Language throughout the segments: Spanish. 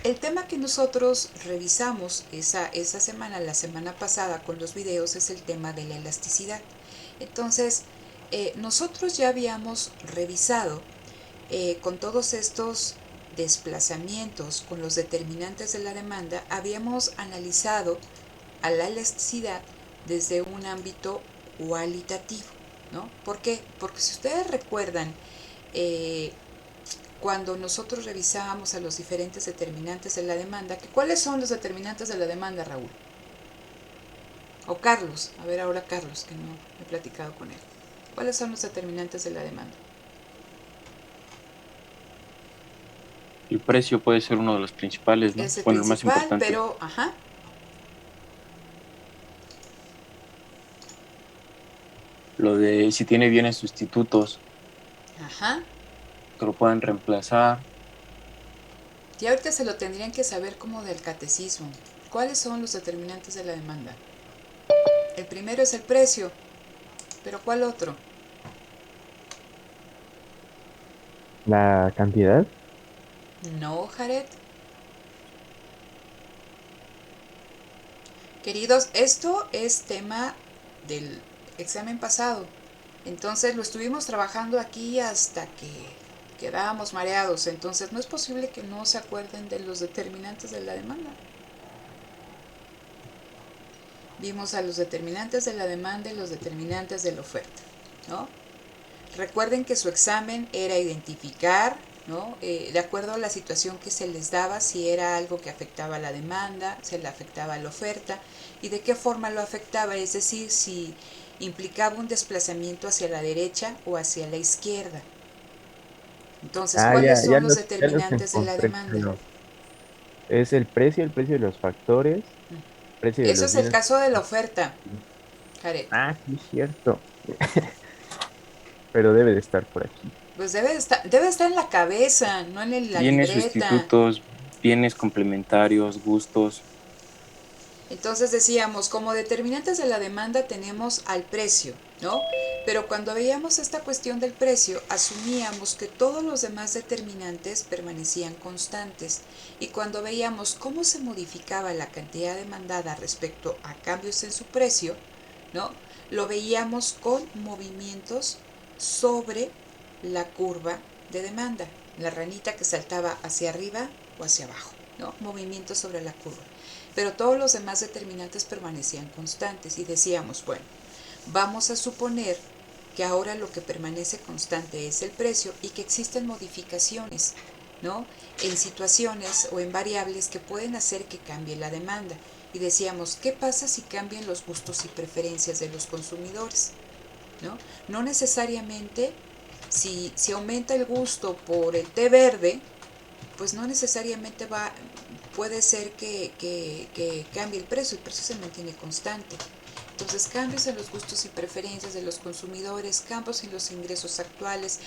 el tema que nosotros revisamos esa semana, la semana pasada con los videos, es el tema de la elasticidad. Entonces, nosotros ya habíamos revisado con todos estos desplazamientos, con los determinantes de la demanda, habíamos analizado a la elasticidad desde un ámbito cualitativo, ¿no? ¿Por qué? Porque si ustedes recuerdan, eh, cuando nosotros revisábamos a los diferentes determinantes de la demanda, ¿cuáles son los determinantes de la demanda, Raúl? O Carlos, a ver ahora Carlos, que no he platicado con él. ¿Cuáles son los determinantes de la demanda? El precio puede ser uno de los principales, ¿no? Es el Bueno, el más principal, importante. pero, ajá, Lo de si tiene bienes sustitutos ajá. que lo puedan reemplazar. Y ahorita se lo tendrían que saber como del catecismo. ¿Cuáles son los determinantes de la demanda? El primero es el precio, pero ¿cuál otro? La cantidad. No, Jared. Queridos, esto es tema del examen pasado. Entonces lo estuvimos trabajando aquí hasta que quedábamos mareados. Entonces no es posible que no se acuerden de los determinantes de la demanda. Vimos a los determinantes de la demanda y los determinantes de la oferta, ¿no? Recuerden que su examen era identificar, ¿no? De acuerdo a la situación que se les daba, si era algo que afectaba a la demanda, se le afectaba a la oferta y de qué forma lo afectaba, es decir, si implicaba un desplazamiento hacia la derecha o hacia la izquierda. Entonces, Ah, ¿cuáles ya son los los determinantes de la encontré, demanda? pero es el precio de los factores, precio de Eso los es el bienes. caso de la oferta, Jared. Ah, sí, es cierto, pero debe de estar por aquí. Pues debe estar en la cabeza, no en la Bienes libreta. sustitutos, bienes complementarios, gustos. Entonces decíamos, como determinantes de la demanda tenemos al precio, ¿no? Pero cuando veíamos esta cuestión del precio, asumíamos que todos los demás determinantes permanecían constantes. Y cuando veíamos cómo se modificaba la cantidad demandada respecto a cambios en su precio, ¿no? Lo veíamos con movimientos sobre la curva de demanda, la ranita que saltaba hacia arriba o hacia abajo, ¿no? Movimientos sobre la curva. Pero todos los demás determinantes permanecían constantes y decíamos, bueno, vamos a suponer que ahora lo que permanece constante es el precio y que existen modificaciones, ¿no? En situaciones o en variables que pueden hacer que cambie la demanda. Y decíamos, ¿qué pasa si cambian los gustos y preferencias de los consumidores? ¿No? No necesariamente si aumenta el gusto por el té verde, pues no necesariamente puede ser que cambie el precio se mantiene constante. Entonces, cambios en los gustos y preferencias de los consumidores, cambios en los ingresos actuales,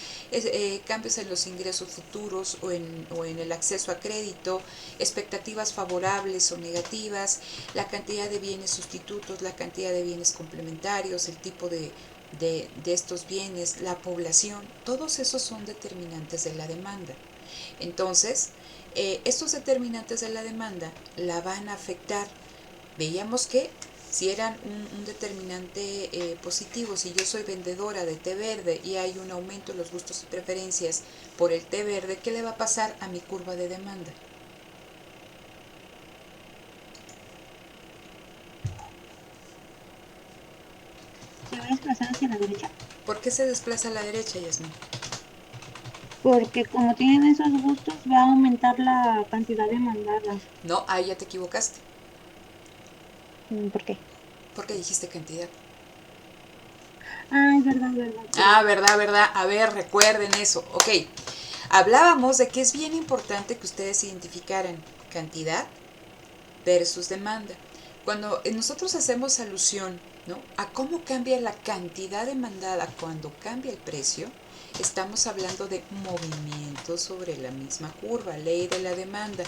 cambios en los ingresos futuros o en el acceso a crédito, expectativas favorables o negativas, la cantidad de bienes sustitutos, la cantidad de bienes complementarios, el tipo de estos bienes, la población, todos esos son determinantes de la demanda. Entonces, estos determinantes de la demanda la van a afectar. Veíamos que si eran un determinante positivo, si yo soy vendedora de té verde y hay un aumento en los gustos y preferencias por el té verde, ¿qué le va a pasar a mi curva de demanda? Se va a desplazar hacia la derecha. ¿Por qué se desplaza a la derecha, Yasmin? Porque como tienen esos gustos, va a aumentar la cantidad demandada. No, ahí ya te equivocaste. ¿Por qué? Porque dijiste cantidad. Ah, es verdad, verdad, Ah, perdón. verdad, verdad. A ver, recuerden eso. Ok. Hablábamos de que es bien importante que ustedes identificaran cantidad versus demanda. Cuando nosotros hacemos alusión, ¿no?, a cómo cambia la cantidad demandada cuando cambia el precio, estamos hablando de movimiento sobre la misma curva, ley de la demanda.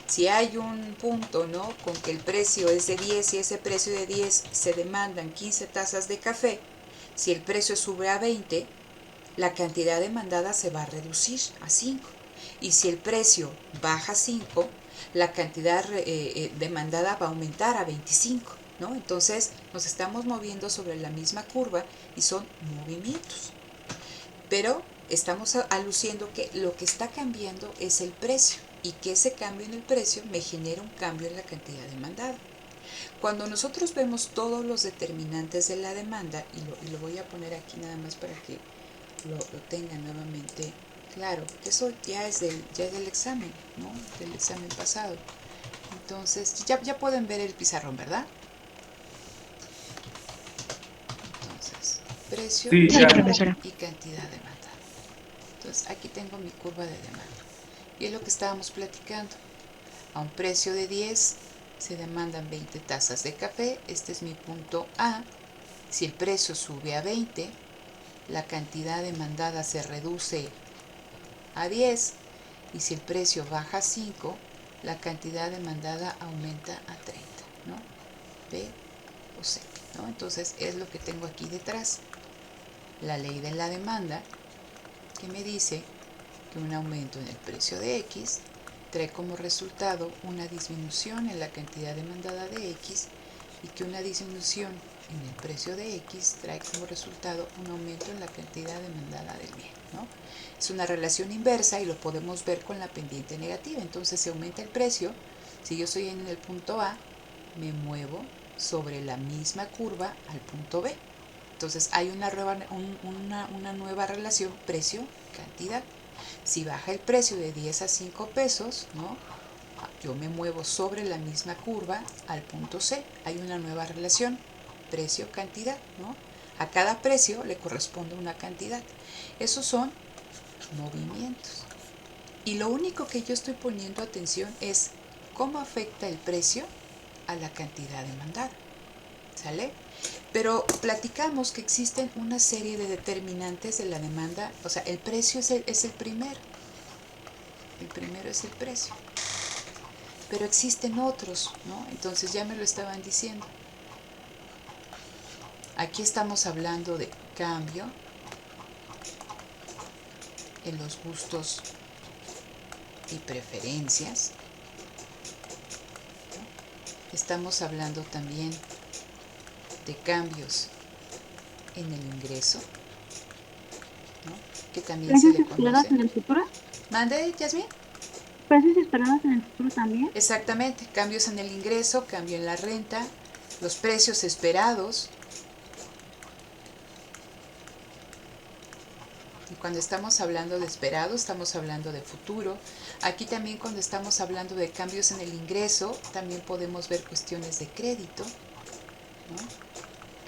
Si hay un punto, ¿no?, con que el precio es de 10 y ese precio de 10 se demandan 15 tazas de café, si el precio sube a 20, la cantidad demandada se va a reducir a 5. Y si el precio baja a 5, la cantidad demandada va a aumentar a 25, ¿no? Entonces nos estamos moviendo sobre la misma curva y son movimientos. Pero estamos aluciendo que lo que está cambiando es el precio y que ese cambio en el precio me genera un cambio en la cantidad demandada. Cuando nosotros vemos todos los determinantes de la demanda, y lo voy a poner aquí nada más para que lo tengan nuevamente claro, que eso ya es del examen, ¿no? Del examen pasado. Entonces, ya pueden ver el pizarrón, ¿verdad? Entonces, precio Sí, Sí, ya. profesora. y cantidad demandada. Entonces, aquí tengo mi curva de demanda. Y es lo que estábamos platicando. A un precio de 10 se demandan 20 tazas de café. Este es mi punto A. Si el precio sube a 20, la cantidad demandada se reduce a 10. Y si el precio baja a 5, la cantidad demandada aumenta a 30, ¿no? B o C, ¿no? Entonces es lo que tengo aquí detrás. La ley de la demanda, que me dice que un aumento en el precio de X trae como resultado una disminución en la cantidad demandada de X y que una disminución en el precio de X trae como resultado un aumento en la cantidad demandada del bien, ¿no? Es una relación inversa y lo podemos ver con la pendiente negativa. Entonces, si aumenta el precio, si yo estoy en el punto A, me muevo sobre la misma curva al punto B. Entonces, hay una nueva relación precio-cantidad. Si baja el precio de 10 a 5 pesos, ¿no? Yo me muevo sobre la misma curva al punto C. Hay una nueva relación, precio-cantidad, ¿no? A cada precio le corresponde una cantidad. Esos son movimientos. Y lo único que yo estoy poniendo atención es cómo afecta el precio a la cantidad demandada. ¿Sale? Pero platicamos que existen una serie de determinantes de la demanda. O sea, el precio es el primero. El primero es el precio. Pero existen otros, ¿no? Entonces ya me lo estaban diciendo. Aquí estamos hablando de cambio en los gustos y preferencias. Estamos hablando también de cambios en el ingreso, ¿no? Que también se ¿Precios le esperados conoce. en el futuro? ¿Mande, Yasmin? ¿Precios esperados en el futuro también? Exactamente, cambios en el ingreso, cambio en la renta, los precios esperados. Y cuando estamos hablando de esperado, estamos hablando de futuro. Aquí también cuando estamos hablando de cambios en el ingreso, también podemos ver cuestiones de crédito, ¿no?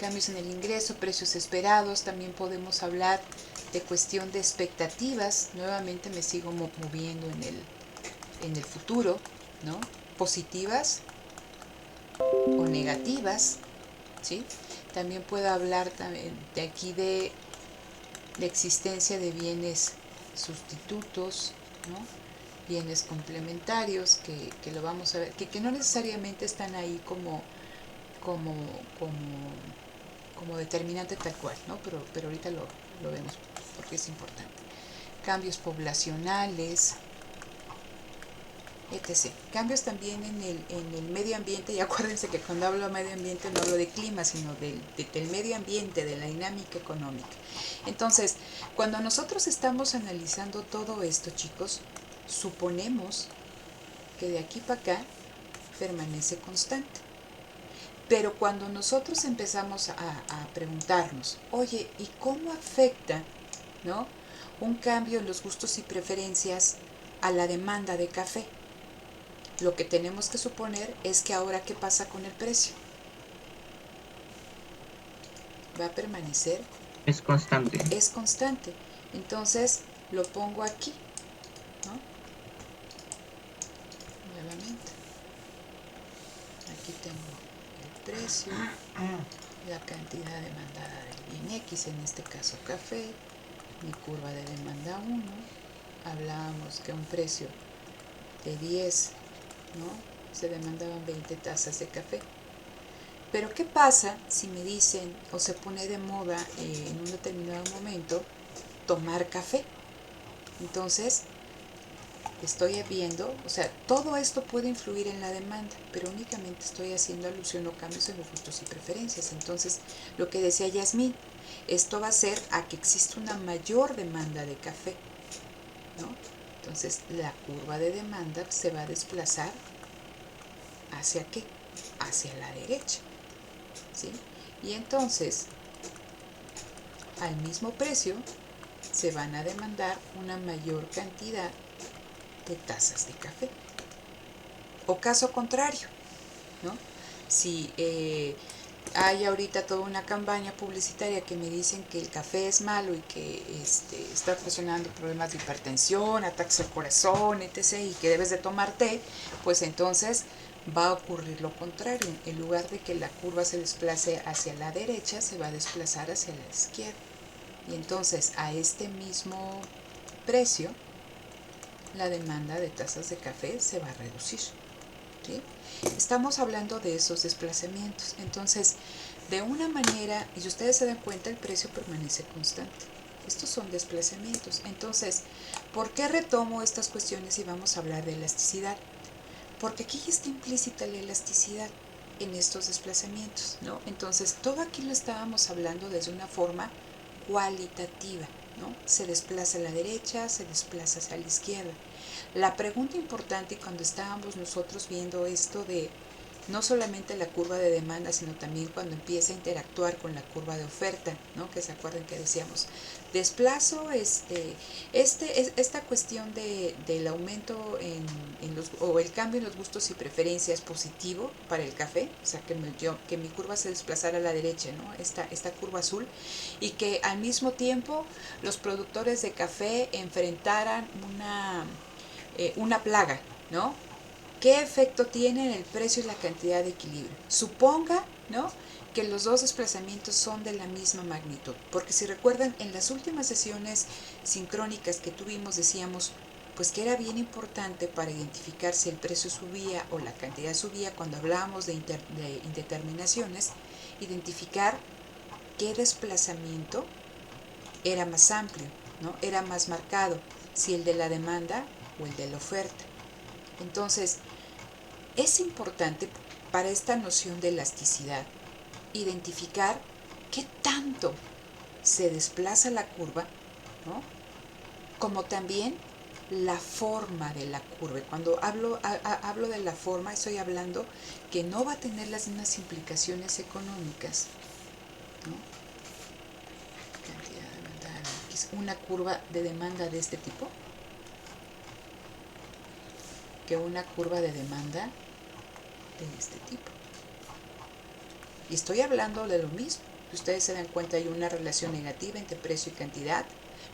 Cambios en el ingreso, precios esperados, también podemos hablar de cuestión de expectativas. Nuevamente me sigo moviendo en el futuro, ¿no? Positivas o negativas, ¿sí? También puedo hablar también de aquí de existencia de bienes sustitutos, ¿no? Bienes complementarios que lo vamos a ver, que no necesariamente están ahí como, como, como, como determinante tal cual, ¿no? Pero ahorita lo vemos porque es importante. Cambios poblacionales, etc. Cambios también en el medio ambiente, y acuérdense que cuando hablo de medio ambiente no hablo de clima, sino del medio ambiente, de la dinámica económica. Entonces, cuando nosotros estamos analizando todo esto, chicos, suponemos que de aquí para acá permanece constante. Pero cuando nosotros empezamos a preguntarnos, oye, ¿y cómo afecta, ¿no?, un cambio en los gustos y preferencias a la demanda de café? Lo que tenemos que suponer es que ahora, ¿qué pasa con el precio? ¿Va a permanecer? Es constante. Es constante. Entonces lo pongo aquí, ¿no? Nuevamente. Aquí tengo el precio, la cantidad demandada del bien X, en este caso café, mi curva de demanda 1. Hablábamos que a un precio de 10, ¿no?, se demandaban 20 tazas de café. Pero ¿qué pasa si me dicen o se pone de moda en un determinado momento tomar café? Entonces, estoy viendo, o sea, todo esto puede influir en la demanda, pero únicamente estoy haciendo alusión o cambios en los gustos y preferencias. Entonces, lo que decía Yasmín, esto va a hacer a que exista una mayor demanda de café, ¿no? Entonces, la curva de demanda se va a desplazar ¿hacia qué? Hacia la derecha, ¿sí? Y entonces, al mismo precio, se van a demandar una mayor cantidad de tazas de café. O caso contrario, ¿no? Si hay ahorita toda una campaña publicitaria que me dicen que el café es malo y que está ocasionando problemas de hipertensión, ataques al corazón, etc., y que debes de tomar té, pues entonces va a ocurrir lo contrario. En lugar de que la curva se desplace hacia la derecha, se va a desplazar hacia la izquierda. Y entonces a este mismo precio, la demanda de tazas de café se va a reducir, ¿sí? Estamos hablando de esos desplazamientos. Entonces, de una manera, y si ustedes se dan cuenta, el precio permanece constante. Estos son desplazamientos. Entonces, ¿por qué retomo estas cuestiones y vamos a hablar de elasticidad? Porque aquí está implícita la elasticidad en estos desplazamientos, ¿no? Entonces, todo aquí lo estábamos hablando desde una forma cualitativa, ¿no? Se desplaza a la derecha, se desplaza hacia la izquierda. La pregunta importante cuando estábamos nosotros viendo esto de no solamente la curva de demanda, sino también cuando empieza a interactuar con la curva de oferta, ¿no? Que se acuerdan que decíamos, desplazo esta cuestión del aumento o el cambio en los gustos y preferencias positivo para el café, o sea, que mi curva se desplazara a la derecha, ¿no? Esta curva azul, y que al mismo tiempo los productores de café enfrentaran una plaga, ¿no? ¿Qué efecto tiene en el precio y la cantidad de equilibrio? Suponga, ¿no?, que los dos desplazamientos son de la misma magnitud. Porque si recuerdan, en las últimas sesiones sincrónicas que tuvimos decíamos pues que era bien importante para identificar si el precio subía o la cantidad subía cuando hablábamos de indeterminaciones, identificar qué desplazamiento era más amplio, ¿no? Era más marcado, si el de la demanda o el de la oferta. Entonces, es importante para esta noción de elasticidad identificar qué tanto se desplaza la curva, ¿no? Como también la forma de la curva. Cuando hablo de la forma, estoy hablando que no va a tener las mismas implicaciones económicas, ¿no? Cantidad demandada, una curva de demanda de este tipo que una curva de demanda de este tipo. Y estoy hablando de lo mismo. Si ustedes se dan cuenta, hay una relación negativa entre precio y cantidad,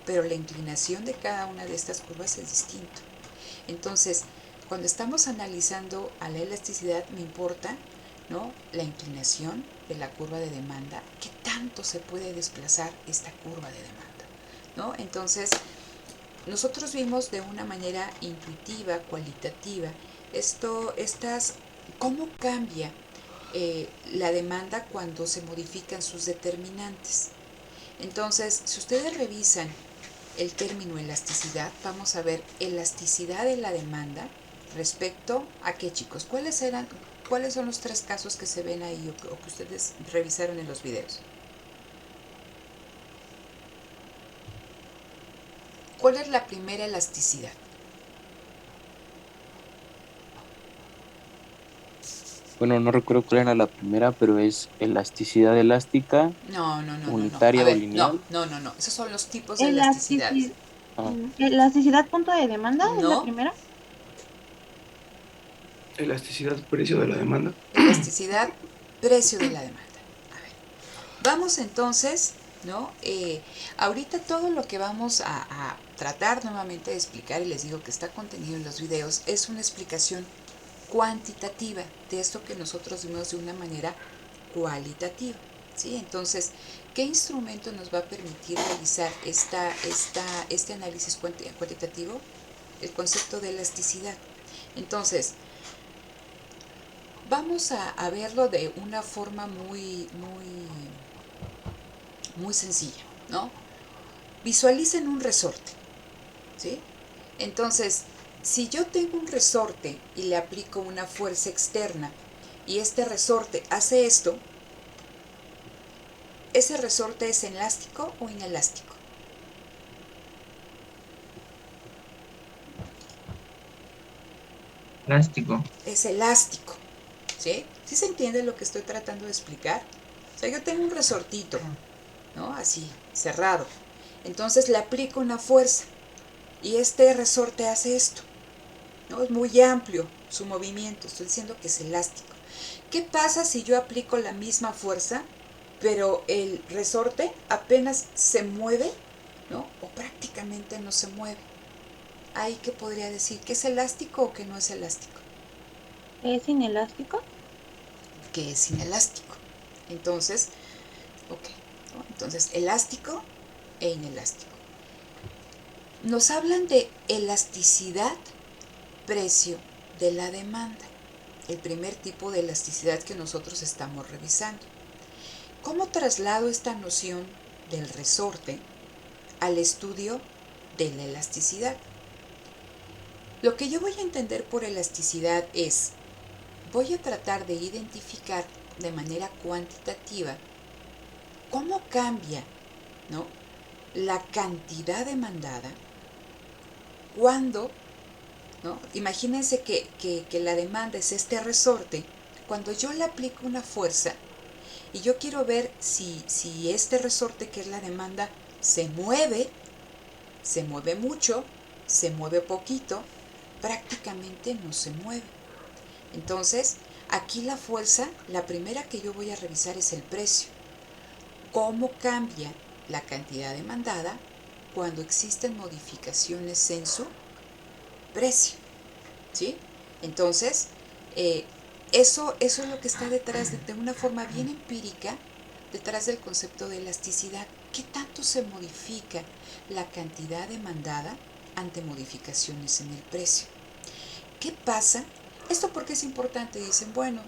pero la inclinación de cada una de estas curvas es distinta. Entonces, cuando estamos analizando a la elasticidad, me importa, ¿no?, la inclinación de la curva de demanda, qué tanto se puede desplazar esta curva de demanda, ¿no? Entonces, nosotros vimos de una manera intuitiva, cualitativa, cómo cambia la demanda cuando se modifican sus determinantes. Entonces, si ustedes revisan el término elasticidad, vamos a ver elasticidad de la demanda respecto a qué, chicos. ¿Cuáles son los tres casos que se ven ahí o que ustedes revisaron en los videos? ¿Cuál es la primera elasticidad? Bueno, no recuerdo cuál era la primera, pero es elasticidad elástica, No. A unitaria o ver, lineal. no. Esos son los tipos de elasticidades. Ah, Elasticidad punto de demanda es la No, primera. Elasticidad, precio de la demanda. elasticidad, precio de la demanda. A ver, vamos entonces, ¿no? Ahorita todo lo que vamos a tratar nuevamente de explicar, y les digo que está contenido en los videos, es una explicación cuantitativa de esto que nosotros vimos de una manera cualitativa, ¿sí? Entonces, ¿qué instrumento nos va a permitir realizar este análisis cuantitativo? El concepto de elasticidad. Entonces, vamos a verlo de una forma muy sencilla, ¿no? Visualicen un resorte, ¿sí? Entonces, Si yo tengo un resorte y le aplico una fuerza externa y este resorte hace esto, ¿ese resorte es elástico o inelástico? Plástico. Es elástico, ¿sí? ¿Sí se entiende lo que estoy tratando de explicar? O sea, yo tengo un resortito, ¿no? Así, cerrado. Entonces le aplico una fuerza y este resorte hace esto, ¿no? Es muy amplio su movimiento, estoy diciendo que es elástico. ¿Qué pasa si yo aplico la misma fuerza, pero el resorte apenas se mueve, ¿no? O prácticamente no se mueve? Ahí que podría decir que es elástico o que no es elástico. ¿Es inelástico? Que es inelástico. Entonces, ok, ¿no? Entonces, elástico e inelástico. Nos hablan de elasticidad, precio de la demanda. El primer tipo de elasticidad que nosotros estamos revisando. ¿Cómo traslado esta noción del resorte al estudio de la elasticidad? Lo que yo voy a entender por elasticidad es, voy a tratar de identificar de manera cuantitativa cómo cambia, ¿no?, la cantidad demandada cuando, ¿no? Imagínense que la demanda es este resorte. Cuando yo le aplico una fuerza y yo quiero ver si este resorte, que es la demanda, se mueve mucho, se mueve poquito, prácticamente no se mueve. Entonces, aquí la fuerza, la primera que yo voy a revisar es el precio. ¿Cómo cambia la cantidad demandada cuando existen modificaciones en su precio? ¿Sí? Entonces, eso es lo que está detrás de una forma bien empírica, detrás del concepto de elasticidad. ¿Qué tanto se modifica la cantidad demandada ante modificaciones en el precio? ¿Qué pasa? Esto porque es importante. Dicen, bueno,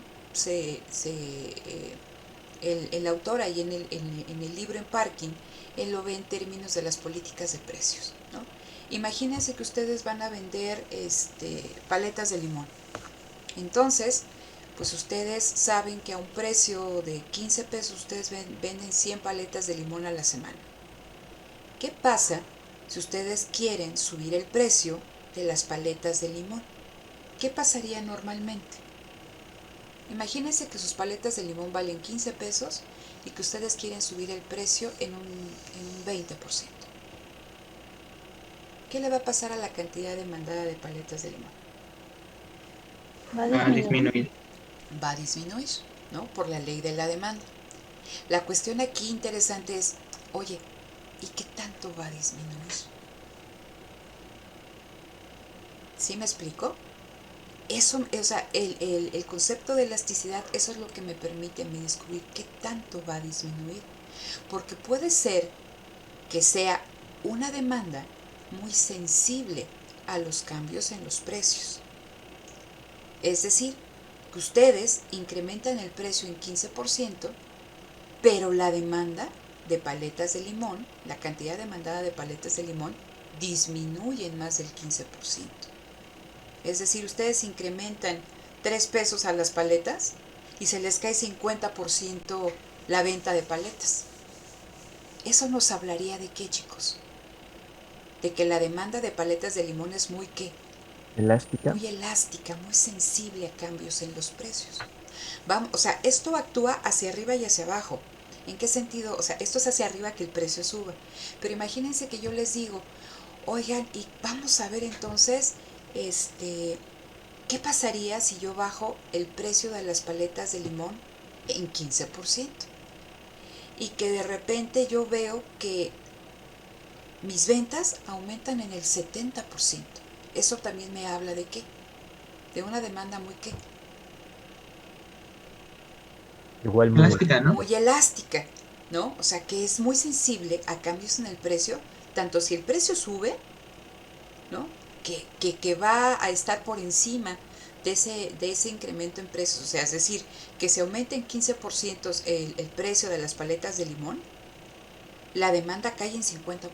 el autor ahí en el libro En Parking, él lo ve en términos de las políticas de precios, ¿no? Imagínense que ustedes van a vender paletas de limón. Entonces, pues ustedes saben que a un precio de 15 pesos ustedes venden 100 paletas de limón a la semana. ¿Qué pasa si ustedes quieren subir el precio de las paletas de limón? ¿Qué pasaría normalmente? Imagínense que sus paletas de limón valen 15 pesos y que ustedes quieren subir el precio en un 20%. ¿Qué le va a pasar a la cantidad demandada de paletas de limón? ¿Va a Va a disminuir? disminuir. Va a disminuir, ¿no? Por la ley de la demanda. La cuestión aquí interesante es, oye, ¿y qué tanto va a disminuir? ¿Sí me explico? Eso, o sea, el concepto de elasticidad, eso es lo que me permite a mí descubrir qué tanto va a disminuir. Porque puede ser que sea una demanda muy sensible a los cambios en los precios. Es decir, que ustedes incrementan el precio en 15%, pero la demanda de paletas de limón, la cantidad demandada de paletas de limón, disminuye en más del 15%. Es decir, ustedes incrementan 3 pesos a las paletas y se les cae 50% la venta de paletas. Eso nos hablaría de qué, chicos? De que la demanda de paletas de limón es muy ¿qué? Elástica. Muy elástica, muy sensible a cambios en los precios. Vamos, o sea, esto actúa hacia arriba y hacia abajo. ¿En qué sentido? O sea, esto es hacia arriba que el precio suba. Pero imagínense que yo les digo, oigan, y vamos a ver entonces, ¿qué pasaría si yo bajo el precio de las paletas de limón en 15%? Y que de repente yo veo que mis ventas aumentan en el 70%. Eso también me habla de qué? De una demanda muy ¿qué? Igual muy Elástica, ¿no? Muy elástica, ¿no? O sea, que es muy sensible a cambios en el precio, tanto si el precio sube, ¿no? Que va a estar por encima de ese incremento en precios. O sea, es decir, que se aumente en 15% el precio de las paletas de limón, la demanda cae en 50%.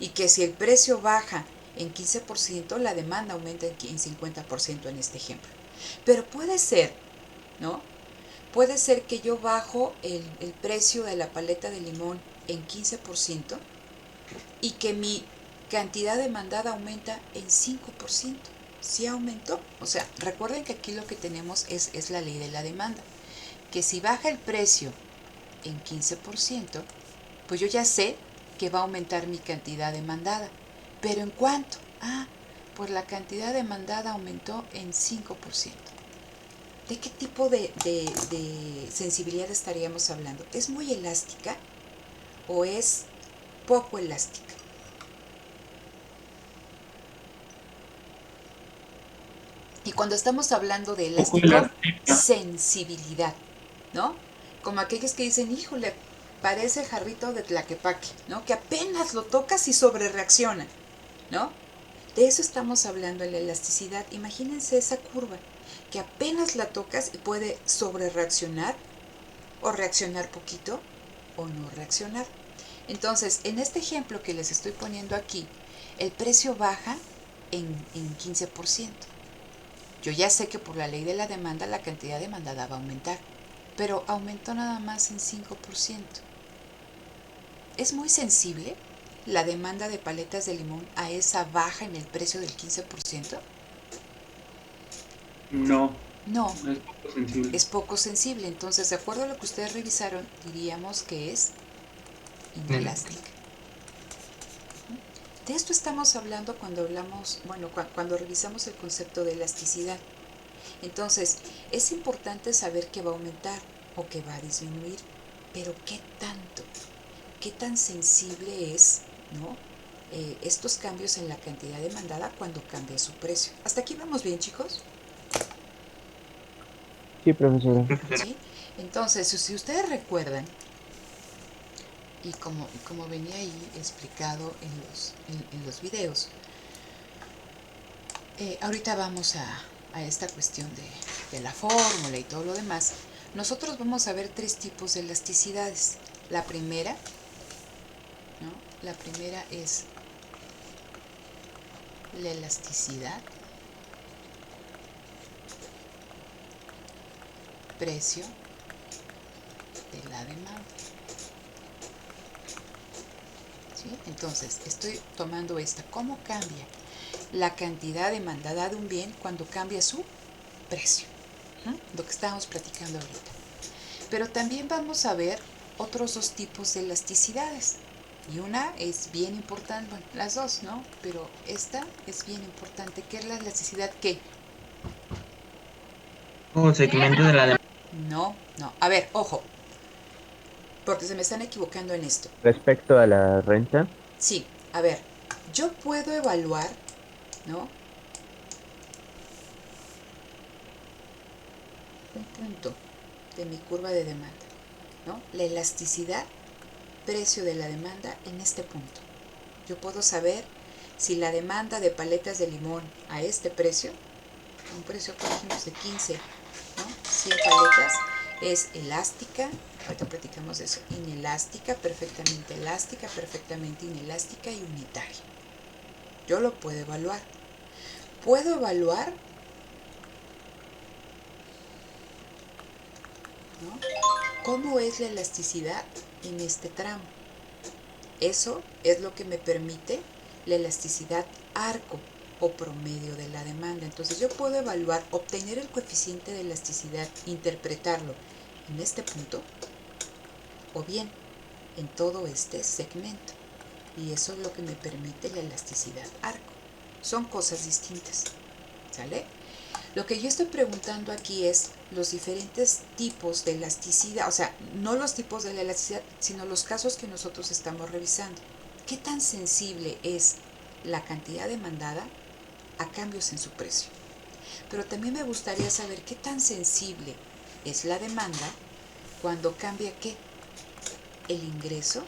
Y que si el precio baja en 15%, la demanda aumenta en 50% en este ejemplo. Pero puede ser, ¿no? Puede ser que yo bajo el precio de la paleta de limón en 15% y que mi cantidad demandada aumenta en 5%. Sí aumentó. O sea, recuerden que aquí lo que tenemos es la ley de la demanda. Que si baja el precio en 15%, pues yo ya sé que va a aumentar mi cantidad demandada. ¿Pero en cuánto? Pues la cantidad demandada aumentó en 5%. ¿De qué tipo de sensibilidad estaríamos hablando? ¿Es muy elástica o es poco elástica? Y cuando estamos hablando de elástico, sensibilidad, ¿no? Como aquellos que dicen, híjole, parece jarrito de tlaquepaque, ¿no? Que apenas lo tocas y sobrereacciona, ¿no? De eso estamos hablando en la elasticidad. Imagínense esa curva, que apenas la tocas y puede sobrereaccionar o reaccionar poquito o no reaccionar. Entonces, en este ejemplo que les estoy poniendo aquí, el precio baja en 15%. Yo ya sé que por la ley de la demanda la cantidad demandada va a aumentar, pero aumentó nada más en 5%. ¿Es muy sensible la demanda de paletas de limón a esa baja en el precio del 15%? No, No, es poco sensible. es poco sensible. Entonces, de acuerdo a lo que ustedes revisaron, diríamos que es inelástica. De esto estamos hablando cuando hablamos, bueno, cuando revisamos el concepto de elasticidad. Entonces, es importante saber que va a aumentar o que va a disminuir, pero ¿qué tanto? ¿Qué tan sensible es, ¿no? Estos cambios en la cantidad demandada cuando cambia su precio? ¿Hasta aquí vamos bien, chicos? Sí, profesora. ¿Sí? Entonces, si ustedes recuerdan, y como venía ahí explicado en los videos, ahorita vamos a esta cuestión de la fórmula y todo lo demás. Nosotros vamos a ver 3 tipos de elasticidades. La primera, ¿no? La primera es la elasticidad, precio de la demanda. ¿Sí? Entonces, estoy tomando esta. ¿Cómo cambia la cantidad demandada de un bien cuando cambia su precio? Lo que estábamos platicando ahorita. Pero también vamos a ver otros 2 tipos de elasticidades. Y una es bien importante, bueno, las dos, ¿no? Pero esta es bien importante, que es la elasticidad ¿qué? O segmento de la demanda. No. A ver, ojo, porque se me están equivocando en esto. Respecto a la renta, Sí, a ver, yo puedo evaluar, ¿no? Un punto de mi curva de demanda, ¿no? La elasticidad, precio de la demanda en este punto. Yo puedo saber si la demanda de paletas de limón a este precio, un precio por ejemplo de 15, ¿no? 100 paletas, es elástica, ahorita platicamos de eso, inelástica, perfectamente inelástica y unitaria. Yo lo puedo evaluar. Puedo evaluar, ¿no? ¿Cómo es la elasticidad en este tramo? Eso es lo que me permite la elasticidad arco o promedio de la demanda. Entonces yo puedo evaluar, obtener el coeficiente de elasticidad, interpretarlo en este punto o bien en todo este segmento. Y eso es lo que me permite la elasticidad arco. Son cosas distintas, ¿sale? Lo que yo estoy preguntando aquí es los diferentes tipos de elasticidad, o sea, no los tipos de la elasticidad, sino los casos que nosotros estamos revisando. ¿Qué tan sensible es la cantidad demandada a cambios en su precio? Pero también me gustaría saber qué tan sensible es la demanda cuando cambia ¿qué? El ingreso.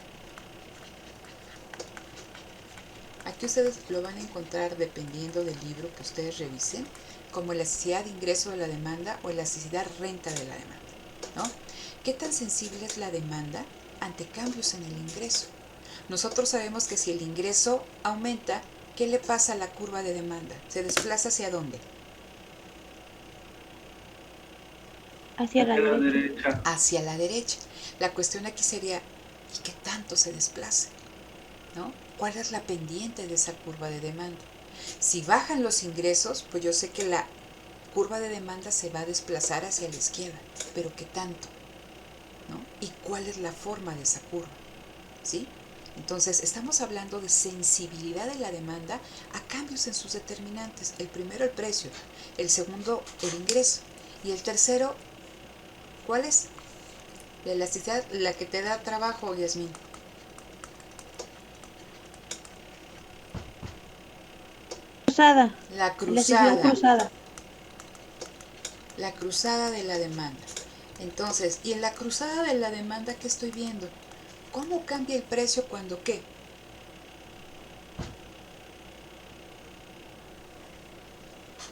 Aquí ustedes lo van a encontrar dependiendo del libro que ustedes revisen, como elasticidad de ingreso de la demanda o elasticidad renta de la demanda, ¿no? ¿Qué tan sensible es la demanda ante cambios en el ingreso? Nosotros sabemos que si el ingreso aumenta, ¿qué le pasa a la curva de demanda? ¿Se desplaza hacia dónde? Hacia la derecha. derecha. Hacia la derecha. La cuestión aquí sería, ¿y qué tanto se desplaza? ¿No? ¿Cuál es la pendiente de esa curva de demanda? Si bajan los ingresos, pues yo sé que la curva de demanda se va a desplazar hacia la izquierda, pero ¿qué tanto? ¿No? ¿Y cuál es la forma de esa curva? ¿Sí? Entonces, estamos hablando de sensibilidad de la demanda a cambios en sus determinantes. El primero, el precio. El segundo, el ingreso. Y el tercero, ¿cuál es? La elasticidad, la que te da trabajo, Yasmín. Cruzada. La Elasticidad cruzada. cruzada. La cruzada de la demanda. Entonces, ¿y en la cruzada de la demanda qué estoy viendo? ¿Cómo cambia el precio cuando qué?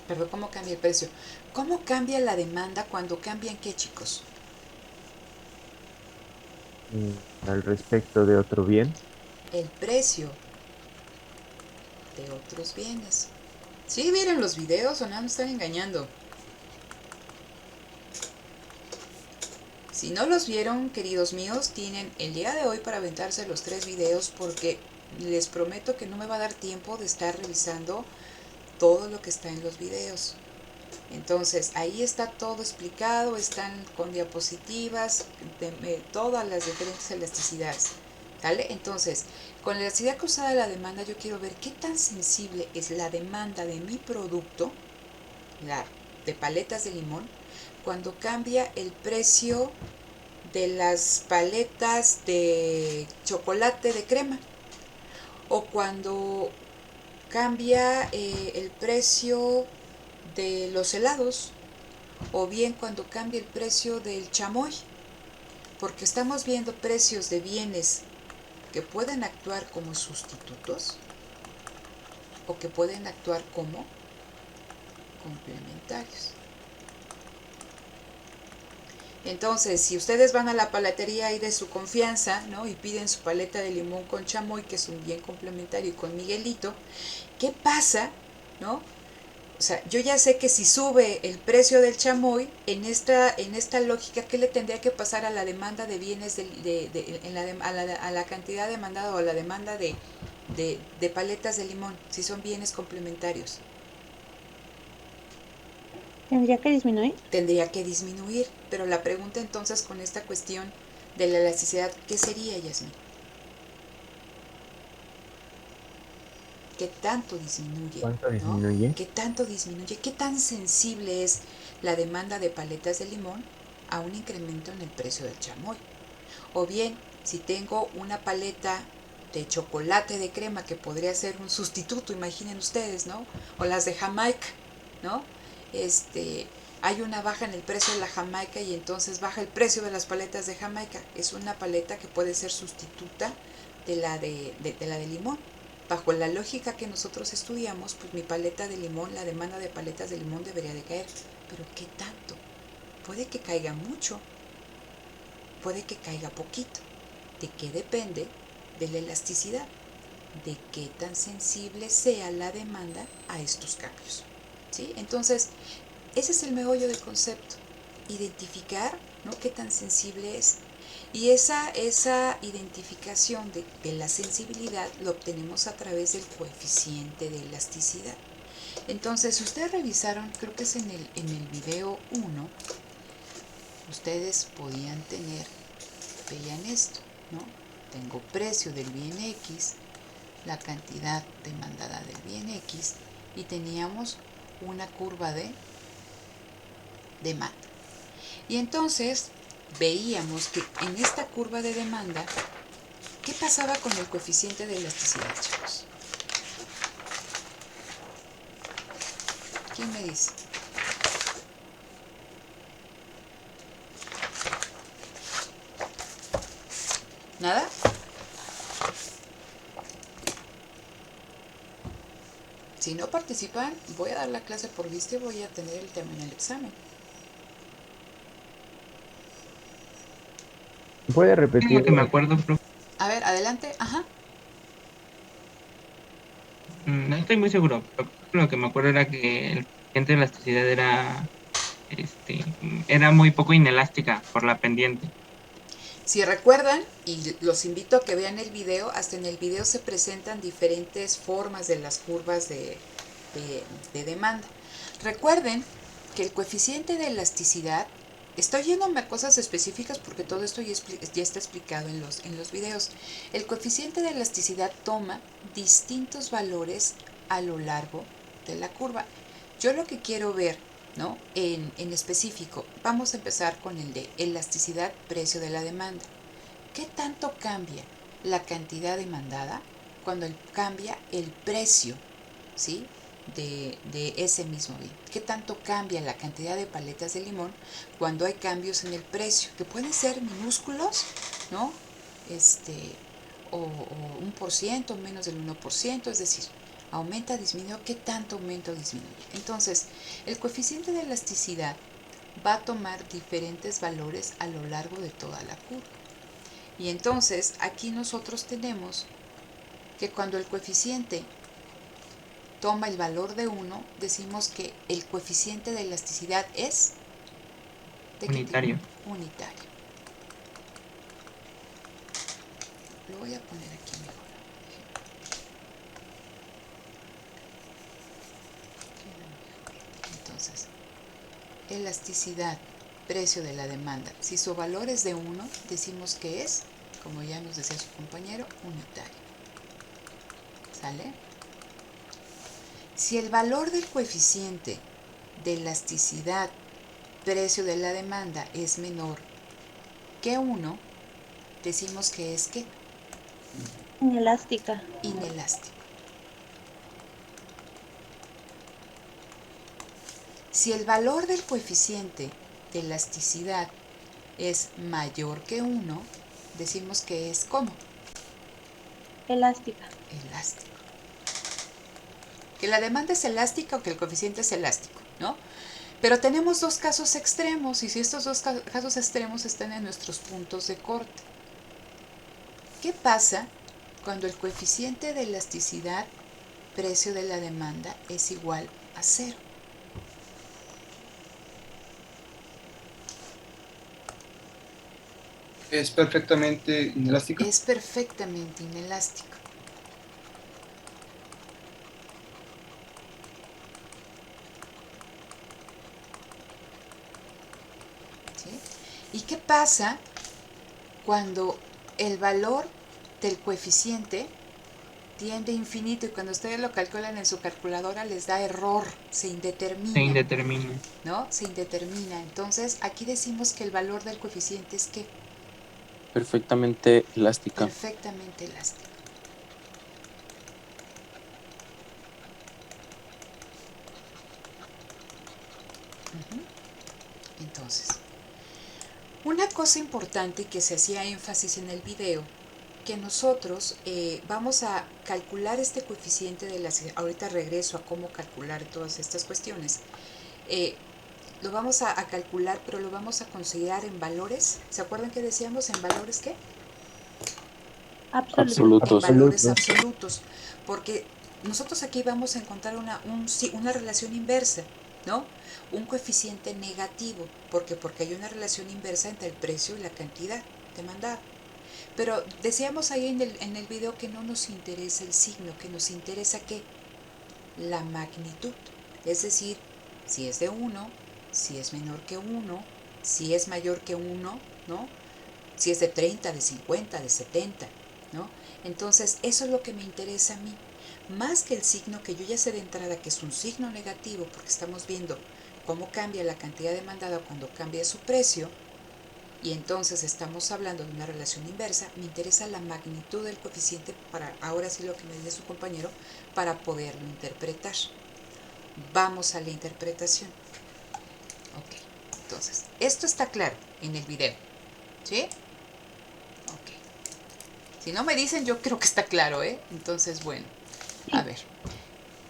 Perdón, ¿cómo cambia el precio? ¿Cómo cambia la demanda cuando cambian qué, chicos? Al respecto de otro bien. El precio de otros bienes. ¿Sí vieron los videos o no me están engañando? Si no los vieron, queridos míos, tienen el día de hoy para aventarse los 3 videos porque les prometo que no me va a dar tiempo de estar revisando todo lo que está en los videos. Entonces, ahí está todo explicado, están con diapositivas, todas las diferentes elasticidades. ¿Vale? Entonces, con la elasticidad cruzada de la demanda, yo quiero ver qué tan sensible es la demanda de mi producto, la de paletas de limón, cuando cambia el precio de las paletas de chocolate de crema, o cuando cambia el precio de los helados, o bien cuando cambia el precio del chamoy, porque estamos viendo precios de bienes que pueden actuar como sustitutos o que pueden actuar como complementarios. Entonces, si ustedes van a la paletería ahí de su confianza, ¿no? Y piden su paleta de limón con chamoy, que es un bien complementario, y con Miguelito, ¿qué pasa, no? O sea, yo ya sé que si sube el precio del chamoy, en esta lógica, ¿qué le tendría que pasar a la demanda de bienes, a la cantidad demandada o a la demanda de paletas de limón, si son bienes complementarios? Tendría que disminuir. Tendría que disminuir, pero la pregunta entonces con esta cuestión de la elasticidad, ¿qué sería, Yasmin? ¿Qué tanto disminuye? ¿Cuánto ¿No? disminuye? ¿Qué tanto disminuye? ¿Qué tan sensible es la demanda de paletas de limón a un incremento en el precio del chamoy? O bien, si tengo una paleta de chocolate de crema que podría ser un sustituto, imaginen ustedes, ¿no? O las de Jamaica, ¿no? Hay una baja en el precio de la Jamaica y entonces baja el precio de las paletas de Jamaica. Es una paleta que puede ser sustituta de la de limón. Bajo la lógica que nosotros estudiamos, pues mi paleta de limón, la demanda de paletas de limón debería de caer. Pero ¿qué tanto? Puede que caiga mucho, puede que caiga poquito. ¿De qué depende? De la elasticidad, de qué tan sensible sea la demanda a estos cambios. ¿Sí? Entonces, ese es el meollo del concepto, identificar, ¿no?, qué tan sensible es. Y esa identificación de la sensibilidad lo obtenemos a través del coeficiente de elasticidad. Entonces, si ustedes revisaron, creo que es en el video 1, ustedes podían veían esto, ¿no? Tengo precio del bien X, la cantidad demandada del bien X, y teníamos una curva de demanda. Y entonces veíamos que en esta curva de demanda, ¿qué pasaba con el coeficiente de elasticidad, chicos? ¿Quién me dice? ¿Nada? Si no participan, voy a dar la clase por vista y voy a tener el tema en el examen. ¿Puede Lo repetir? que me acuerdo, profe, A ver, adelante. Ajá. No estoy muy seguro, pero lo que me acuerdo era que el coeficiente de elasticidad era muy poco inelástica por la pendiente. Si recuerdan, y los invito a que vean el video, hasta en el video se presentan diferentes formas de las curvas de demanda. Recuerden que el coeficiente de elasticidad, estoy yéndome a cosas específicas porque todo esto ya está explicado en los videos. El coeficiente de elasticidad toma distintos valores a lo largo de la curva. Yo lo que quiero ver, ¿no? En específico, vamos a empezar con el de elasticidad, precio de la demanda. ¿Qué tanto cambia la cantidad demandada cuando cambia el precio, ¿sí? de ese mismo bien? ¿Qué tanto cambia la cantidad de paletas de limón cuando hay cambios en el precio? Que pueden ser minúsculos, ¿no? O 1%, menos del 1%, es decir, aumenta, disminuye, ¿qué tanto aumenta o disminuye? Entonces, el coeficiente de elasticidad va a tomar diferentes valores a lo largo de toda la curva. Y entonces aquí nosotros tenemos que cuando el coeficiente toma el valor de 1, decimos que el coeficiente de elasticidad es ¿de qué tipo? Unitario. Unitario. Lo voy a poner aquí mejor. Entonces, elasticidad, precio de la demanda. Si su valor es de 1, decimos que es, como ya nos decía su compañero, unitario. ¿Sale? Si el valor del coeficiente de elasticidad, precio de la demanda, es menor que 1, decimos que es ¿qué? Inelástica. Inelástico. Si el valor del coeficiente de elasticidad es mayor que 1, decimos que es ¿cómo? Elástica. Elástico. Que la demanda es elástica o que el coeficiente es elástico, ¿no? Pero tenemos dos casos extremos, y si estos dos casos extremos están en nuestros puntos de corte. ¿Qué pasa cuando el coeficiente de elasticidad, precio de la demanda, es igual a 0? Es perfectamente inelástica. Es perfectamente inelástico. ¿Sí? ¿Y qué pasa cuando el valor del coeficiente tiende a infinito y cuando ustedes lo calculan en su calculadora les da error, se indetermina? Se indetermina. ¿No? Se indetermina. Entonces, aquí decimos que el valor del coeficiente es ¿qué? Perfectamente elástica. Perfectamente elástico. Entonces, una cosa importante que se hacía énfasis en el video, que nosotros vamos a calcular este coeficiente de ahorita regreso a cómo calcular todas estas cuestiones, lo vamos a calcular, pero lo vamos a considerar en valores. ¿Se acuerdan que decíamos en valores qué? Absolutos. En valores absolutos, porque nosotros aquí vamos a encontrar una relación inversa, ¿no? Un coeficiente negativo, porque hay una relación inversa entre el precio y la cantidad demandada. Pero decíamos ahí en el video que no nos interesa el signo, que nos interesa ¿qué? La magnitud, es decir, si es de 1, si es menor que 1, si es mayor que 1, ¿no? Si es de 30, de 50, de 70, ¿no? Entonces, eso es lo que me interesa a mí. Más que el signo, que yo ya sé de entrada que es un signo negativo, porque estamos viendo cómo cambia la cantidad demandada cuando cambia su precio, y entonces estamos hablando de una relación inversa, me interesa la magnitud del coeficiente para, ahora sí lo que me dice su compañero, para poderlo interpretar. Vamos a la interpretación. Ok, entonces, esto está claro en el video, ¿sí? Ok. Si no me dicen, yo creo que está claro, ¿eh? Entonces, bueno, a ver.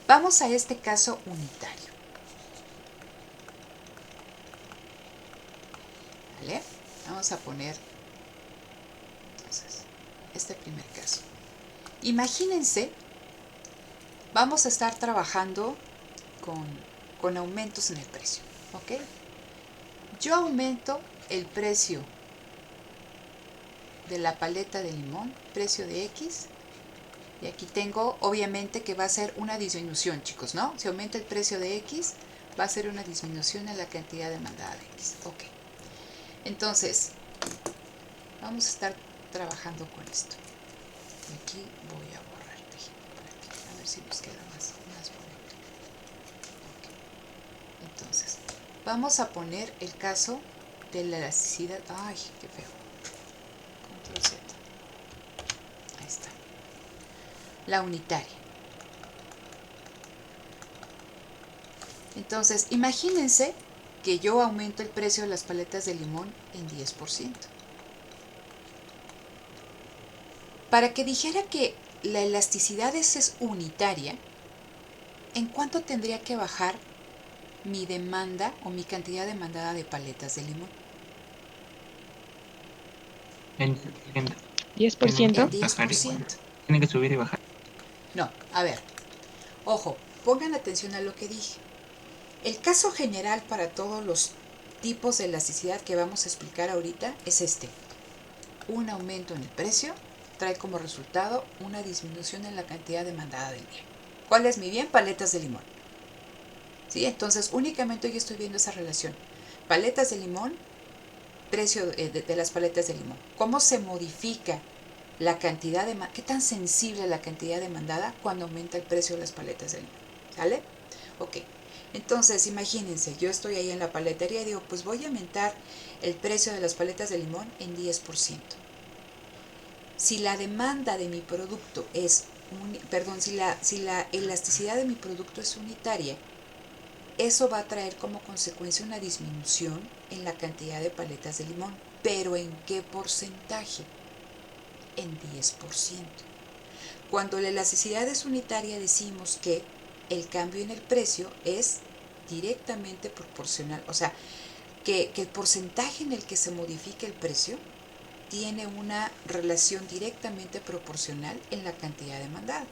Vamos a este caso unitario. ¿Vale? Vamos a poner, entonces, este primer caso. Imagínense vamos a estar trabajando con aumentos en el precio, ¿ok? Yo aumento el precio de la paleta de limón, precio de X, y aquí tengo, obviamente, que va a ser una disminución, chicos, ¿no? Si aumento el precio de X, va a ser una disminución en la cantidad demandada de X, ok. Entonces, vamos a estar trabajando con esto. Y aquí voy a borrar, a ver si nos queda más bonito. Okay. Entonces, vamos a poner el caso de la elasticidad. Ay, qué feo. Control Z. Ahí está. La unitaria. Entonces, imagínense que yo aumento el precio de las paletas de limón en 10%. Para que dijera que la elasticidad es unitaria, ¿en cuánto tendría que bajar mi demanda o mi cantidad demandada de paletas de limón? En En 10%. bajar 10%. igual. Tiene que subir y bajar. No, a ver, ojo, pongan atención a lo que dije. El caso general para todos los tipos de elasticidad que vamos a explicar ahorita es este. Un aumento en el precio trae como resultado una disminución en la cantidad demandada del bien. ¿Cuál es mi bien? Paletas de limón. ¿Sí? Entonces, únicamente yo estoy viendo esa relación. Paletas de limón, precio de las paletas de limón. ¿Cómo se modifica la cantidad de... ¿Qué tan sensible es la cantidad demandada cuando aumenta el precio de las paletas de limón? ¿Sale? Ok. Entonces, imagínense, yo estoy ahí en la paletería y digo, pues voy a aumentar el precio de las paletas de limón en 10%. Si la demanda de mi producto es, si la elasticidad de mi producto es unitaria, eso va a traer como consecuencia una disminución en la cantidad de paletas de limón. ¿Pero en qué porcentaje? En 10%. Cuando la elasticidad es unitaria decimos que el cambio en el precio es directamente proporcional, o sea, que el porcentaje en el que se modifica el precio tiene una relación directamente proporcional en la cantidad demandada.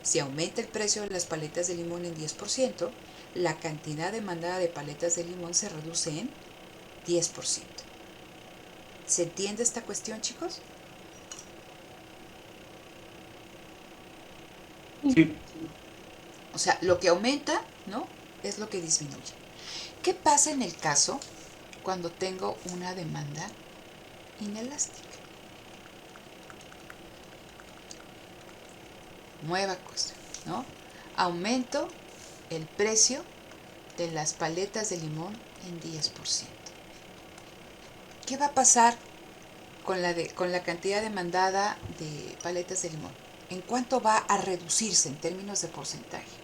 Si aumenta el precio de las paletas de limón en 10%, la cantidad demandada de paletas de limón se reduce en 10%. ¿Se entiende esta cuestión, chicos? Sí, O sea, lo que aumenta, ¿no?, es lo que disminuye. ¿Qué pasa en el caso cuando tengo una demanda inelástica? Nueva cuestión, ¿no? Aumento el precio de las paletas de limón en 10%. ¿Qué va a pasar con la cantidad demandada de paletas de limón? ¿En cuánto va a reducirse en términos de porcentaje?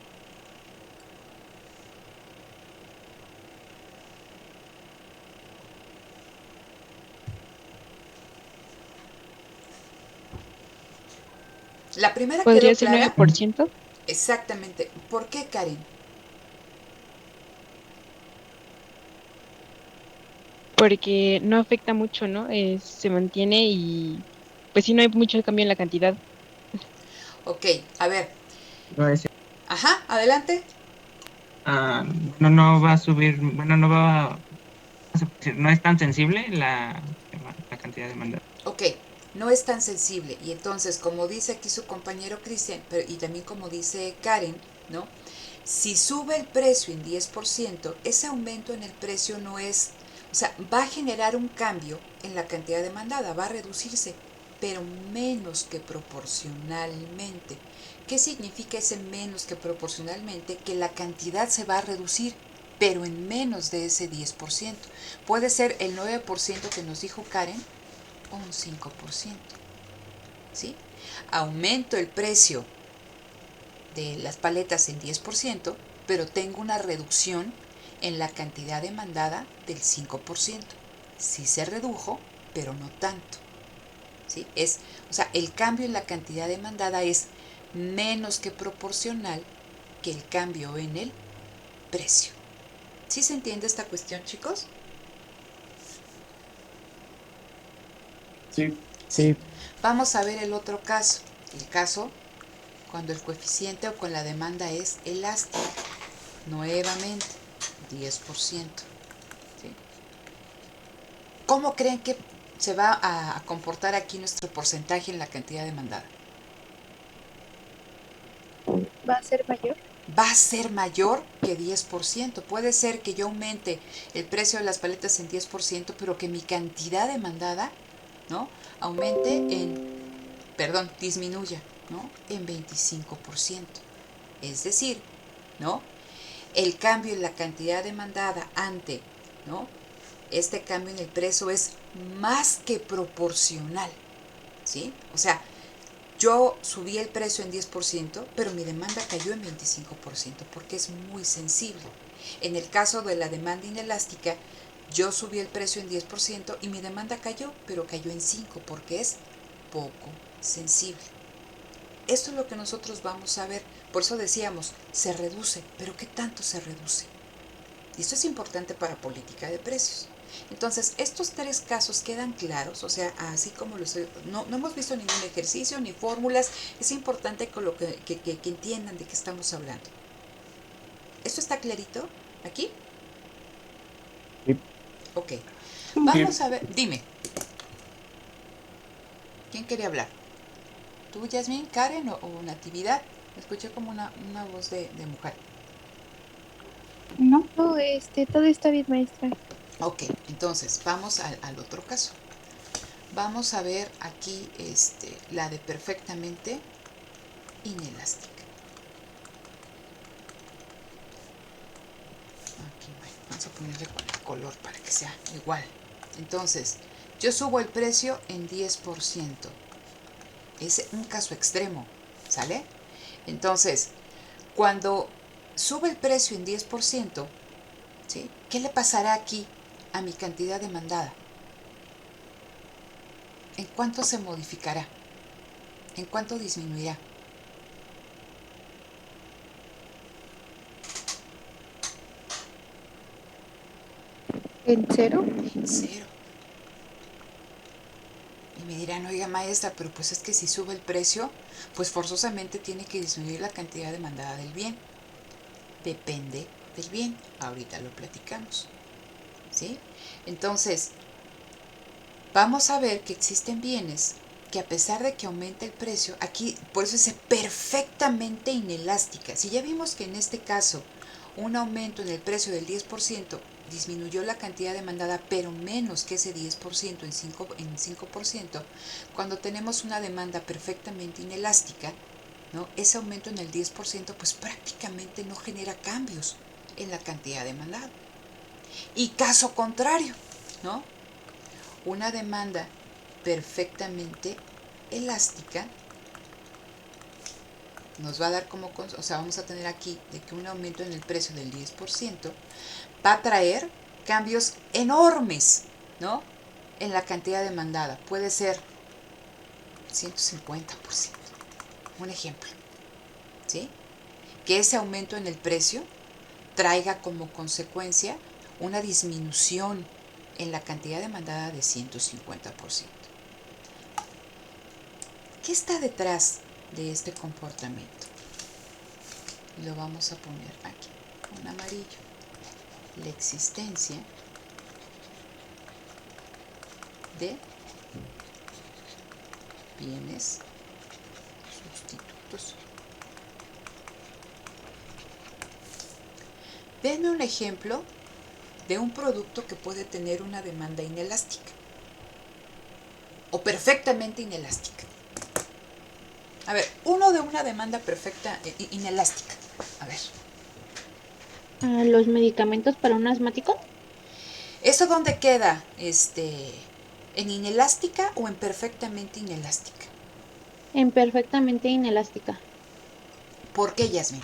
La primera quedó ¿Podría ser clara. 9%? Exactamente. ¿Por qué, Karen? Porque no afecta mucho, ¿no? Se mantiene y pues sí, no hay mucho cambio en la cantidad. Ok, a ver. No es, Ajá, adelante. bueno, no va a subir, bueno, no va, no es tan sensible la cantidad demandada. Ok, no es tan sensible. Y entonces, como dice aquí su compañero Cristian, y también como dice Karen, ¿no? Si sube el precio en 10%, ese aumento en el precio no es, o sea, va a generar un cambio en la cantidad demandada, va a reducirse, pero menos que proporcionalmente. ¿Qué significa ese menos que proporcionalmente? Que la cantidad se va a reducir, pero en menos de ese 10%. Puede ser el 9% que nos dijo Karen, o un 5%. ¿Sí? Aumento el precio de las paletas en 10%, pero tengo una reducción en la cantidad demandada del 5%. Sí se redujo, pero no tanto. ¿Sí? O sea, el cambio en la cantidad demandada es menos que proporcional que el cambio en el precio. ¿Sí se entiende esta cuestión, chicos? sí. Sí. Sí, Vamos a ver el otro caso, el caso cuando el coeficiente o con la demanda es elástica. Nuevamente, 10%. ¿Sí? ¿Cómo creen que se va a comportar aquí nuestro porcentaje en la cantidad demandada? ¿Va a ser mayor? Va a ser mayor que 10%. Puede ser que yo aumente el precio de las paletas en 10%, pero que mi cantidad demandada, ¿no?, disminuya, ¿no?, en 25%. Es decir, ¿no?, el cambio en la cantidad demandada ante, ¿no?, este cambio en el precio es más que proporcional, ¿sí? O sea, yo subí el precio en 10%, pero mi demanda cayó en 25%, porque es muy sensible. En el caso de la demanda inelástica, yo subí el precio en 10% y mi demanda cayó, pero cayó en 5%, porque es poco sensible. Esto es lo que nosotros vamos a ver. Por eso decíamos, se reduce, pero ¿qué tanto se reduce? Y esto es importante para política de precios. Entonces, estos tres casos quedan claros, o sea, así como no hemos visto ningún ejercicio ni fórmulas. Es importante que entiendan de qué estamos hablando. ¿Esto está clarito aquí? Sí. Ok. Vamos a ver, dime. ¿Quién quería hablar? ¿Tú, Yasmín, Karen o Natividad? Escuché como una voz de mujer. No, No, todo está bien, maestra. Ok, entonces vamos al otro caso. Vamos a ver aquí la de perfectamente inelástica. Aquí, bueno, vamos a ponerle con el color para que sea igual. Entonces, yo subo el precio en 10%. Es un caso extremo, ¿sale? Entonces, cuando sube el precio en 10%, ¿sí?, ¿qué le pasará aquí a mi cantidad demandada? ¿En cuánto se modificará? ¿En cuánto disminuirá? ¿En cero? En 0. Y me dirán, oiga maestra, pero pues es que si sube el precio, pues forzosamente tiene que disminuir la cantidad demandada del bien. Depende del bien. Ahorita lo platicamos. ¿Sí? Entonces, vamos a ver que existen bienes que a pesar de que aumente el precio, aquí por eso es perfectamente inelástica. Si ya vimos que en este caso un aumento en el precio del 10% disminuyó la cantidad demandada, pero menos que ese 10% en 5%, cuando tenemos una demanda perfectamente inelástica, ¿no?, ese aumento en el 10% pues prácticamente no genera cambios en la cantidad demandada. Y caso contrario, ¿no?, una demanda perfectamente elástica nos va a dar vamos a tener aquí de que un aumento en el precio del 10% va a traer cambios enormes, ¿no?, en la cantidad demandada. Puede ser 150%, un ejemplo, ¿sí? Que ese aumento en el precio traiga como consecuencia una disminución en la cantidad demandada de 150%. ¿Qué está detrás de este comportamiento? Lo vamos a poner aquí, con amarillo. La existencia de bienes sustitutos. Denme un ejemplo de un producto que puede tener una demanda inelástica o perfectamente inelástica. A ver, uno de una demanda perfecta inelástica. A ver. los medicamentos para un asmático. ¿Eso dónde queda? ¿En inelástica o en perfectamente inelástica? En perfectamente inelástica. ¿Por qué, Yasmín?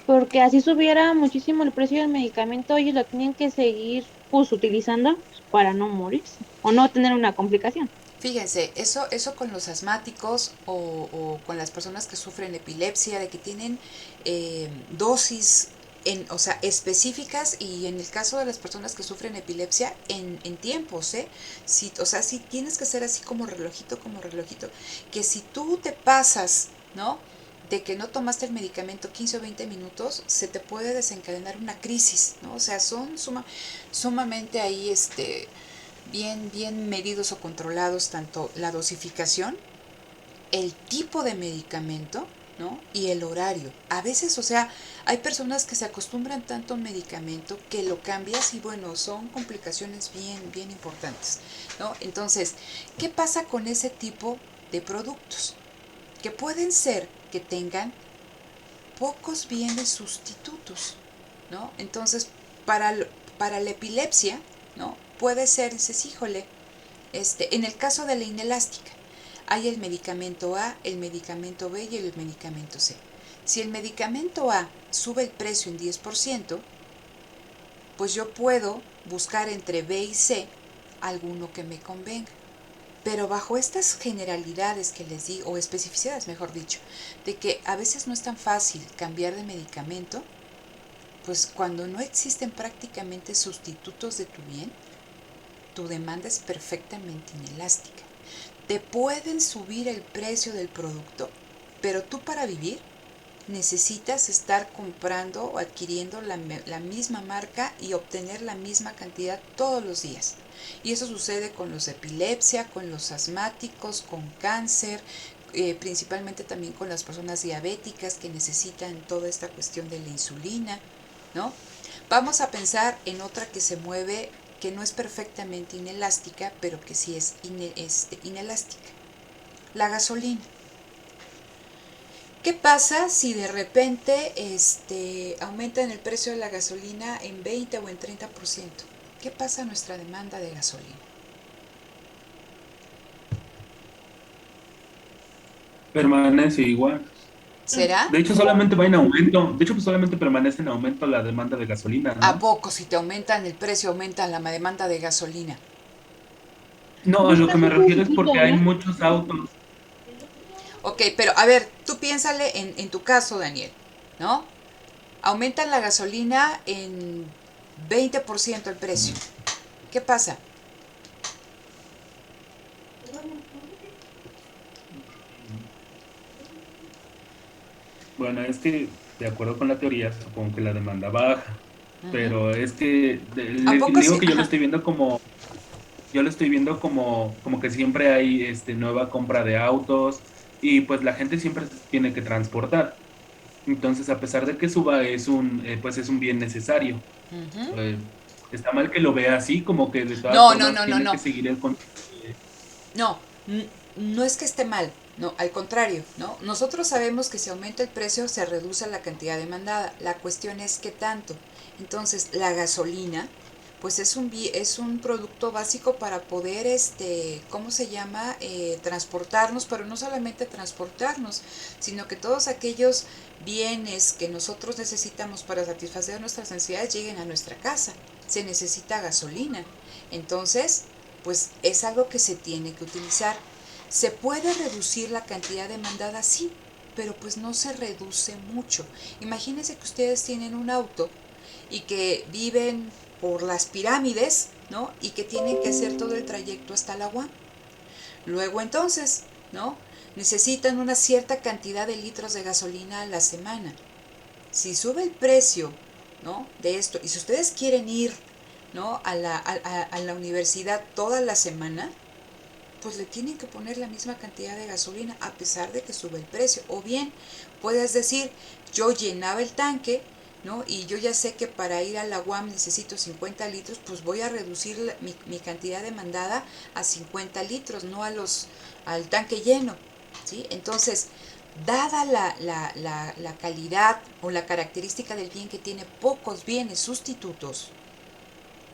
Porque así subiera muchísimo el precio del medicamento, ellos lo tienen que seguir pues utilizando pues, para no morirse o no tener una complicación. Fíjense, eso con los asmáticos o con las personas que sufren epilepsia, de que tienen dosis específicas, y en el caso de las personas que sufren epilepsia, en tiempos, si tienes que ser así como relojito, que si tú te pasas ¿no? De que no tomaste el medicamento 15 o 20 minutos, se te puede desencadenar una crisis, ¿no? O sea, son sumamente ahí bien medidos o controlados tanto la dosificación, el tipo de medicamento, ¿no? Y el horario. A veces, o sea, hay personas que se acostumbran tanto a un medicamento que lo cambias y bueno, son complicaciones bien importantes, ¿no? Entonces, ¿qué pasa con ese tipo de productos? Que pueden ser que tengan pocos bienes sustitutos, ¿no? Entonces, para la epilepsia, ¿no? Puede ser, dices, híjole, en el caso de la inelástica, hay el medicamento A, el medicamento B y el medicamento C. Si el medicamento A sube el precio en 10%, pues yo puedo buscar entre B y C alguno que me convenga. Pero bajo estas generalidades que les di, o especificidades mejor dicho, de que a veces no es tan fácil cambiar de medicamento, pues cuando no existen prácticamente sustitutos de tu bien, tu demanda es perfectamente inelástica. Te pueden subir el precio del producto, pero tú para vivir necesitas estar comprando o adquiriendo la misma marca y obtener la misma cantidad todos los días. Y eso sucede con los de epilepsia, con los asmáticos, con cáncer, principalmente también con las personas diabéticas que necesitan toda esta cuestión de la insulina, ¿no? Vamos a pensar en otra que se mueve, que no es perfectamente inelástica, pero que sí es inelástica. La gasolina. ¿Qué pasa si de repente aumentan el precio de la gasolina en 20 o en 30%? ¿Qué pasa a nuestra demanda de gasolina? Permanece igual. ¿Será? De hecho, solamente va en aumento. De hecho, pues solamente permanece en aumento la demanda de gasolina, ¿A ¿no? poco si te aumentan el precio, aumentan la demanda de gasolina? No, No a lo está que me muy refiero es poquito, porque hay ¿eh? muchos autos. Ok, pero a ver, tú piénsale en tu caso, Daniel, ¿no? Aumentan la gasolina en 20% el precio. ¿Qué pasa? Bueno, es que de acuerdo con la teoría, supongo que la demanda baja. Ujú. Pero es que ¿A le poco digo sí? que yo lo Ajá. estoy viendo como, yo lo estoy viendo como que siempre hay nueva compra de autos y pues la gente siempre se tiene que transportar. Entonces, a pesar de que suba, pues es un bien necesario. Ujú. Eh, Está mal que lo vea así, como que de todas No, no, formas no, no, tiene que no. seguir el consumo. No, no es que esté mal, no, al contrario, ¿no? Nosotros sabemos que si aumenta el precio se reduce la cantidad demandada. La cuestión es qué tanto. Entonces, la gasolina, pues es un producto básico para poder, ¿cómo se llama? Transportarnos, pero no solamente transportarnos, sino que todos aquellos bienes que nosotros necesitamos para satisfacer nuestras necesidades lleguen a nuestra casa. Se necesita gasolina. Entonces, pues es algo que se tiene que utilizar. ¿Se puede reducir la cantidad demandada? Sí, pero pues no se reduce mucho. Imagínense que ustedes tienen un auto y que viven por las pirámides, ¿no? Y que tienen que hacer todo el trayecto hasta la UAM. Luego entonces, ¿no? Necesitan una cierta cantidad de litros de gasolina a la semana. Si sube el precio, ¿no? De esto, y si ustedes quieren ir, ¿no? a la universidad toda la semana, pues le tienen que poner la misma cantidad de gasolina a pesar de que sube el precio. O bien puedes decir, yo llenaba el tanque, ¿no? Y yo ya sé que para ir a la UAM necesito 50 litros, pues voy a reducir mi cantidad demandada a 50 litros, no al tanque lleno, ¿sí? Entonces, dada la calidad o la característica del bien que tiene pocos bienes sustitutos,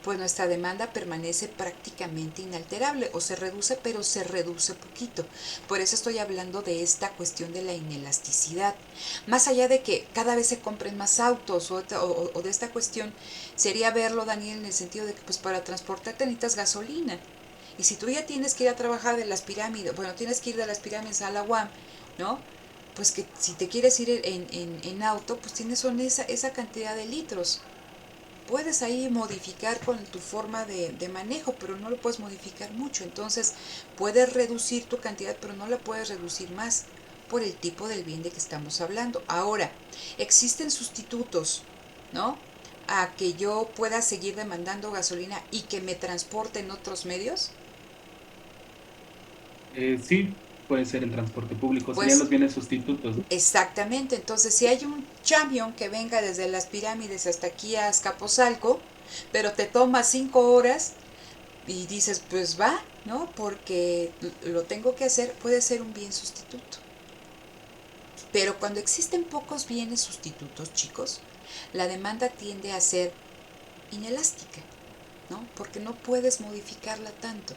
pues nuestra demanda permanece prácticamente inalterable o se reduce, pero se reduce poquito. Por eso estoy hablando de esta cuestión de la inelasticidad. Más allá de que cada vez se compren más autos o de esta cuestión, sería verlo, Daniel, en el sentido de que pues para transportarte necesitas gasolina. Y si tú ya tienes que ir a trabajar de las pirámides, bueno, tienes que ir de las pirámides a la UAM, ¿no? Pues que si te quieres ir en auto, pues tienes esa cantidad de litros. Puedes ahí modificar con tu forma de manejo, pero no lo puedes modificar mucho. Entonces, puedes reducir tu cantidad, pero no la puedes reducir más. por el tipo del bien de que estamos hablando. Ahora, existen sustitutos, ¿no? A que yo pueda seguir demandando gasolina y que me transporte en otros medios. Sí, puede ser el transporte público, serían Pues los bienes sustitutos, ¿no? exactamente, entonces si hay un camión que venga desde las pirámides hasta aquí a Azcapotzalco, pero te toma 5 horas y dices, pues va, ¿no? Porque lo tengo que hacer, puede ser un bien sustituto. Pero cuando existen pocos bienes sustitutos, chicos, la demanda tiende a ser inelástica, ¿no? Porque no puedes modificarla tanto.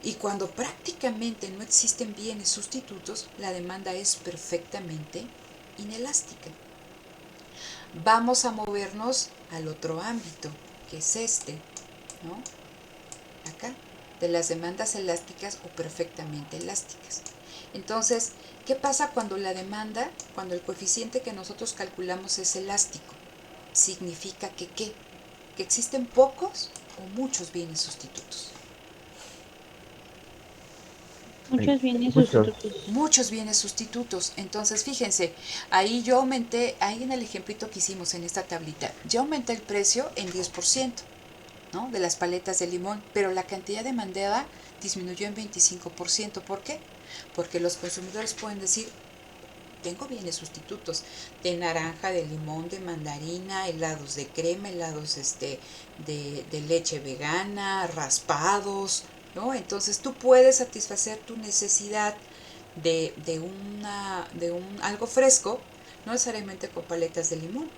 Y cuando prácticamente no existen bienes sustitutos, la demanda es perfectamente inelástica. Vamos a movernos al otro ámbito, que es este, ¿no? Acá, de las demandas elásticas o perfectamente elásticas. Entonces, ¿qué pasa cuando la demanda, cuando el coeficiente que nosotros calculamos es elástico? Significa que ¿qué? Que existen pocos o muchos bienes sustitutos. Muchos bienes Muchos. sustitutos. Muchos bienes sustitutos. Entonces, fíjense, ahí yo aumenté, ahí en el ejemplito que hicimos en esta tablita, yo aumenté el precio en 10%, ¿no? De las paletas de limón, pero la cantidad demandada disminuyó en 25%. ¿Por qué? Porque los consumidores pueden decir, tengo bienes sustitutos de naranja, de limón, de mandarina, helados de crema, helados de leche vegana, raspados, ¿no? Entonces tú puedes satisfacer tu necesidad de un algo fresco, no necesariamente con paletas de limón,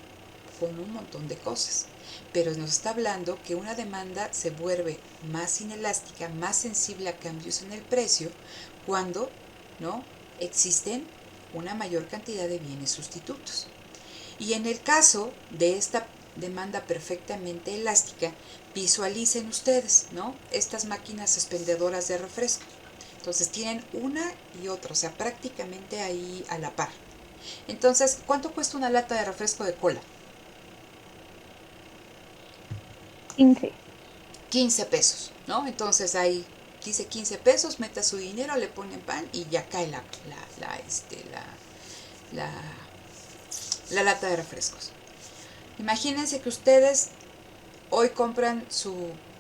con un montón de cosas. Pero nos está hablando que una demanda se vuelve más inelástica, más sensible a cambios en el precio, cuando, ¿no?, existen una mayor cantidad de bienes sustitutos. Y en el caso de esta demanda perfectamente elástica, visualicen ustedes, ¿no?, estas máquinas expendedoras de refresco. Entonces tienen una y otra, o sea, prácticamente ahí a la par. Entonces, ¿cuánto cuesta una lata de refresco de cola? 15. 15 pesos, ¿no? Entonces ahí dice 15 pesos, meta su dinero, le ponen pan y ya cae la lata de refrescos. Imagínense que ustedes hoy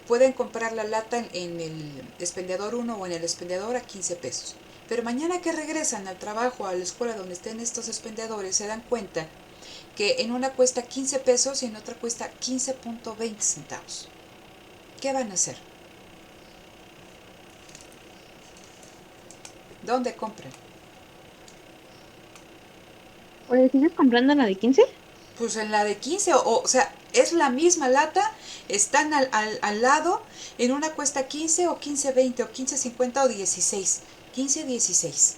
pueden comprar la lata en el expendedor 1 o en el expendedor a 15 pesos. Pero mañana que regresan al trabajo, a la escuela donde estén estos expendedores, se dan cuenta que en una cuesta 15 pesos y en otra cuesta 15.20 centavos. ¿Qué van a hacer? ¿Dónde compran? Oye, ¿sigues comprando la de 15? Pues en la de 15, o sea, es la misma lata, están al lado, en una cuesta 15 o 15.20 o 15.50 o 16, 15.16.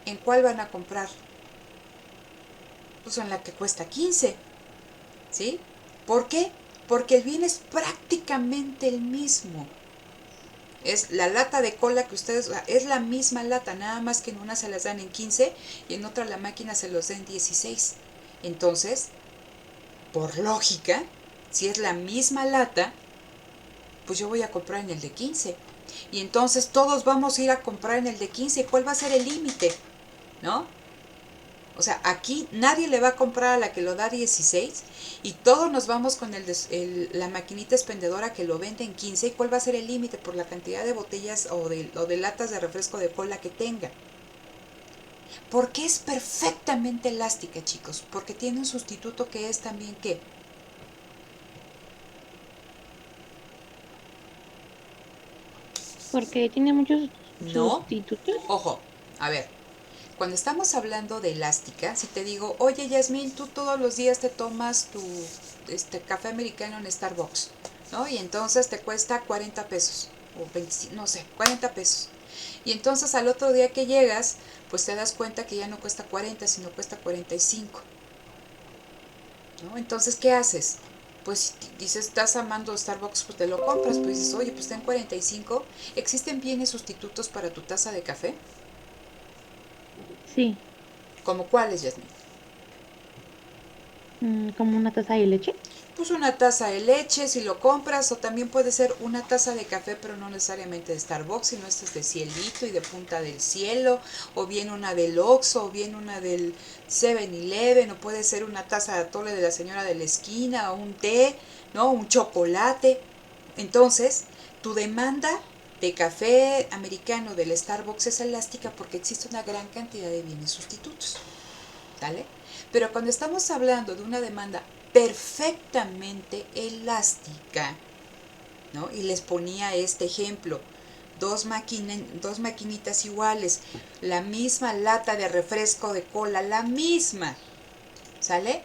¿En cuál van a comprar? Pues en la que cuesta 15, ¿sí? ¿Por qué? Porque el bien es prácticamente el mismo. Es la lata de cola que ustedes, es la misma lata, nada más que en una se las dan en 15 y en otra la máquina se los da en 16. Entonces, por lógica, si es la misma lata, pues yo voy a comprar en el de 15. Y entonces todos vamos a ir a comprar en el de 15. ¿Cuál va a ser el límite? ¿No? O sea, aquí nadie le va a comprar a la que lo da 16 y todos nos vamos con la maquinita expendedora que lo vende en 15. ¿Y cuál va a ser el límite por la cantidad de botellas o de latas de refresco de cola que tenga? Porque es perfectamente elástica, chicos, porque tiene un sustituto que es también ¿qué? Porque tiene muchos No, sustitutos. ojo, a ver, cuando estamos hablando de elástica, si te digo, oye Yasmín, tú todos los días te tomas tu café americano en Starbucks, ¿no? Y entonces te cuesta 40 pesos, o 25, no sé, 40 pesos. Y entonces al otro día que llegas, pues te das cuenta que ya no cuesta 40, sino cuesta 45, ¿no? Entonces, ¿qué haces? Pues dices, estás amando Starbucks, pues te lo compras, pues dices, oye, pues está en 45. ¿Existen bienes sustitutos para tu taza de café? Sí. ¿Como cuáles, Yasmin? Como una taza de leche. pues una taza de leche si lo compras, o también puede ser una taza de café, pero no necesariamente de Starbucks, sino esta es de Cielito y de Punta del Cielo, o bien una del Oxxo, o bien una del 7-Eleven, o puede ser una taza de atole de la señora de la esquina, o un té, ¿no? Un chocolate. Entonces, tu demanda de café americano del Starbucks es elástica porque existe una gran cantidad de bienes sustitutos, ¿vale? Pero cuando estamos hablando de una demanda perfectamente elástica, ¿no? Y les ponía este ejemplo, dos maquinitas iguales, la misma lata de refresco de cola, la misma, ¿sale?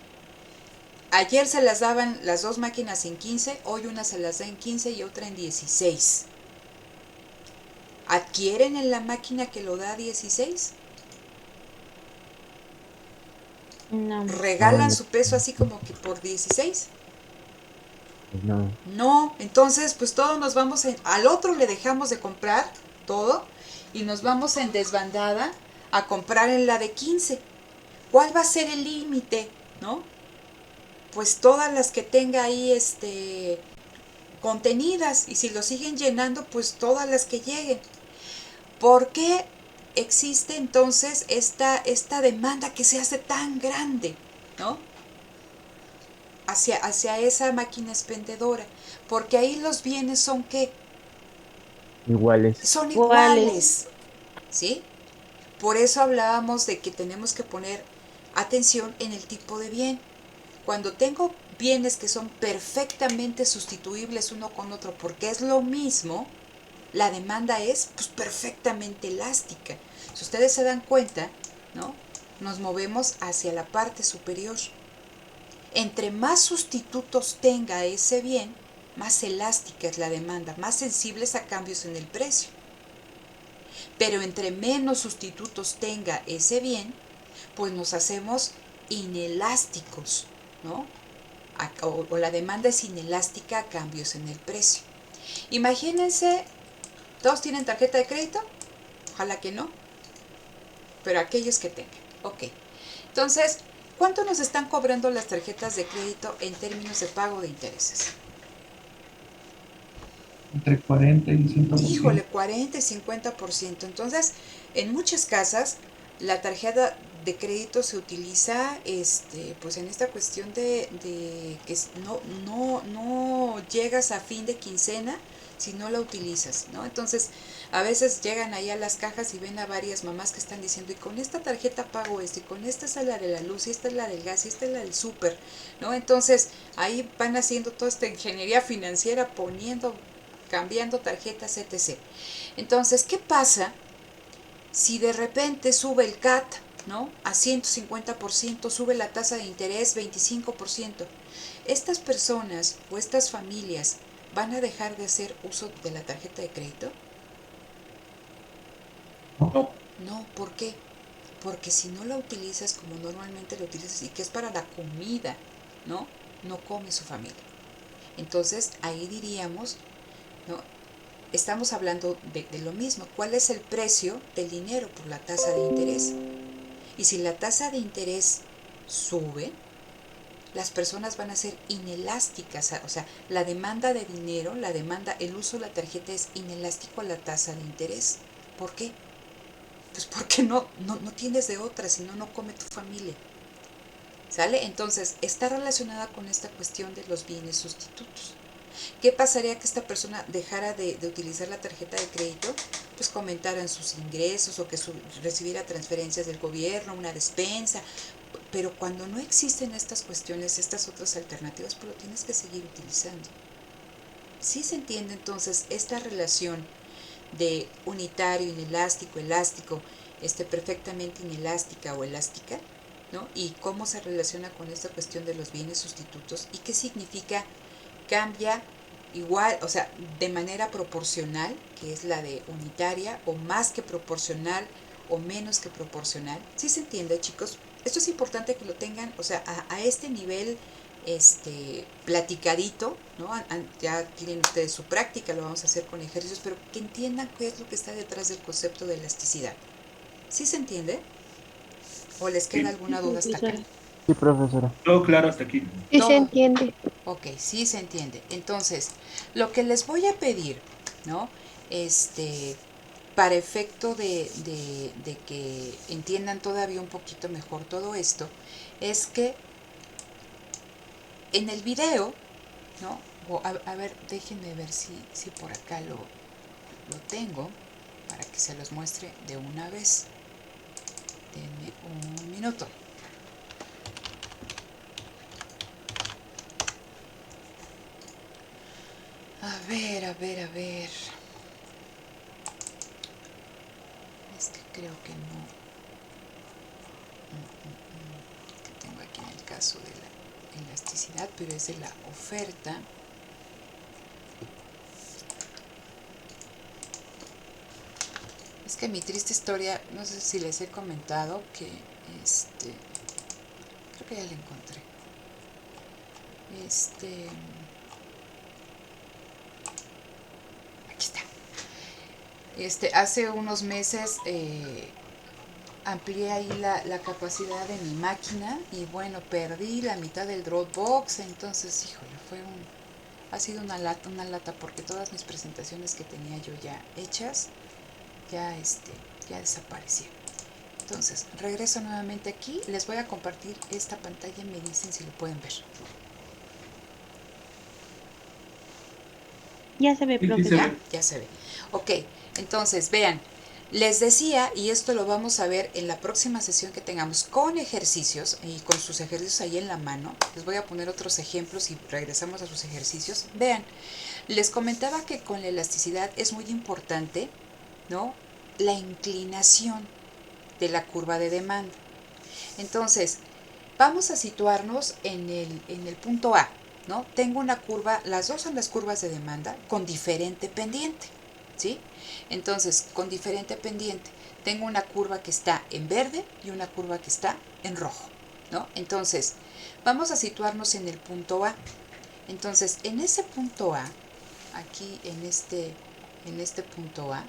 Ayer se las daban las dos máquinas en 15, hoy una se las da en 15 y otra en 16. ¿Adquieren en la máquina que lo da a 16? No. ¿Regalan No. su peso así como que por 16? No. No, entonces pues todos nos vamos al otro le dejamos de comprar todo y nos vamos en desbandada a comprar en la de 15. ¿Cuál va a ser el límite, no? Pues todas las que tenga ahí contenidas, y si lo siguen llenando, pues todas las que lleguen. ¿Por qué existe entonces esta demanda que se hace tan grande, ¿no? Hacia esa máquina expendedora? Porque ahí los bienes son ¿qué? Iguales. Son Iguales. iguales, ¿sí? Por eso hablábamos de que tenemos que poner atención en el tipo de bien. Cuando tengo bienes que son perfectamente sustituibles uno con otro porque es lo mismo, la demanda es pues perfectamente elástica. Si ustedes se dan cuenta, ¿no? Nos movemos hacia la parte superior. Entre más sustitutos tenga ese bien, más elástica es la demanda, más sensibles a cambios en el precio. Pero entre menos sustitutos tenga ese bien, pues nos hacemos inelásticos, ¿no? O la demanda es inelástica a cambios en el precio. Imagínense, ¿todos tienen tarjeta de crédito? Ojalá que no, pero aquellos que tengan. Ok, entonces, ¿cuánto nos están cobrando las tarjetas de crédito en términos de pago de intereses? Entre 40 y 50%. Híjole, 40 y 50%. Entonces, en muchas casas, la tarjeta de crédito se utiliza pues en esta cuestión de que no llegas a fin de quincena si no la utilizas, ¿no? Entonces, a veces llegan ahí a las cajas y ven a varias mamás que están diciendo, y con esta tarjeta pago esto, y con esta es la de la luz, y esta es la del gas, y esta es la del súper, ¿no? Entonces, ahí van haciendo toda esta ingeniería financiera, cambiando tarjetas, etc. Entonces, ¿qué pasa si de repente sube el CAT, ¿no? A 150%, sube la tasa de interés 25%? ¿Estas personas o estas familias van a dejar de hacer uso de la tarjeta de crédito? No. No, ¿por qué? Porque si no la utilizas como normalmente la utilizas y que es para la comida, ¿no? No come su familia. Entonces, ahí diríamos, ¿no? Estamos hablando de lo mismo. ¿Cuál es el precio del dinero por la tasa de interés? Y si la tasa de interés sube, las personas van a ser inelásticas. O sea, la demanda de dinero, el uso de la tarjeta es inelástico a la tasa de interés. ¿Por qué? Pues porque no tienes de otra, si no come tu familia. ¿Sale? Entonces, está relacionada con esta cuestión de los bienes sustitutos. ¿Qué pasaría que esta persona dejara de utilizar la tarjeta de crédito? Pues comentaran sus ingresos o que recibiera transferencias del gobierno, una despensa. Pero cuando no existen estas cuestiones, estas otras alternativas, pues lo tienes que seguir utilizando. ¿Sí se entiende entonces esta relación de unitario, inelástico, elástico, perfectamente inelástica o elástica, ¿no? Y cómo se relaciona con esta cuestión de los bienes sustitutos y qué significa cambia igual, o sea, de manera proporcional, que es la de unitaria, o más que proporcional, o menos que proporcional. ¿Sí se entiende, chicos? Esto es importante que lo tengan, o sea, a este nivel platicadito, ¿no? Ya tienen ustedes su práctica, lo vamos a hacer con ejercicios, pero que entiendan qué es lo que está detrás del concepto de elasticidad. ¿Sí se entiende? ¿O les queda alguna duda hasta acá? Sí, profesora. Todo claro hasta aquí. Sí Todo. se entiende. Ok, sí se entiende. Entonces, lo que les voy a pedir, ¿no? Para efecto de que entiendan todavía un poquito mejor todo esto, es que en el video, ¿no? A ver, déjenme ver si por acá lo tengo para que se los muestre de una vez. Denme un minuto. A ver, a ver, a ver. Es que creo que no. Que tengo aquí en el caso de la elasticidad, pero es de la oferta. Es que mi triste historia, no sé si les he comentado que creo que ya la encontré. Aquí está. Hace unos meses amplié ahí la capacidad de mi máquina y bueno, perdí la mitad del Dropbox, entonces, híjole, ha sido una lata porque todas mis presentaciones que tenía yo ya hechas, ya desaparecieron. Entonces, regreso nuevamente aquí, les voy a compartir esta pantalla y me dicen si lo pueden ver. Ya se ve, Sí, sí se profesor. ve. Ya se ve. Ok, entonces, vean, les decía, y esto lo vamos a ver en la próxima sesión que tengamos con ejercicios y con sus ejercicios ahí en la mano. Les voy a poner otros ejemplos y regresamos a sus ejercicios. Vean, les comentaba que con la elasticidad es muy importante, ¿no? La inclinación de la curva de demanda. Entonces, vamos a situarnos en el punto A, ¿no? Tengo una curva, las dos son las curvas de demanda con diferente pendiente, ¿sí? Entonces, con diferente pendiente, tengo una curva que está en verde y una curva que está en rojo, ¿no? Entonces, vamos a situarnos en el punto A. Entonces, en ese punto A, aquí en este punto A,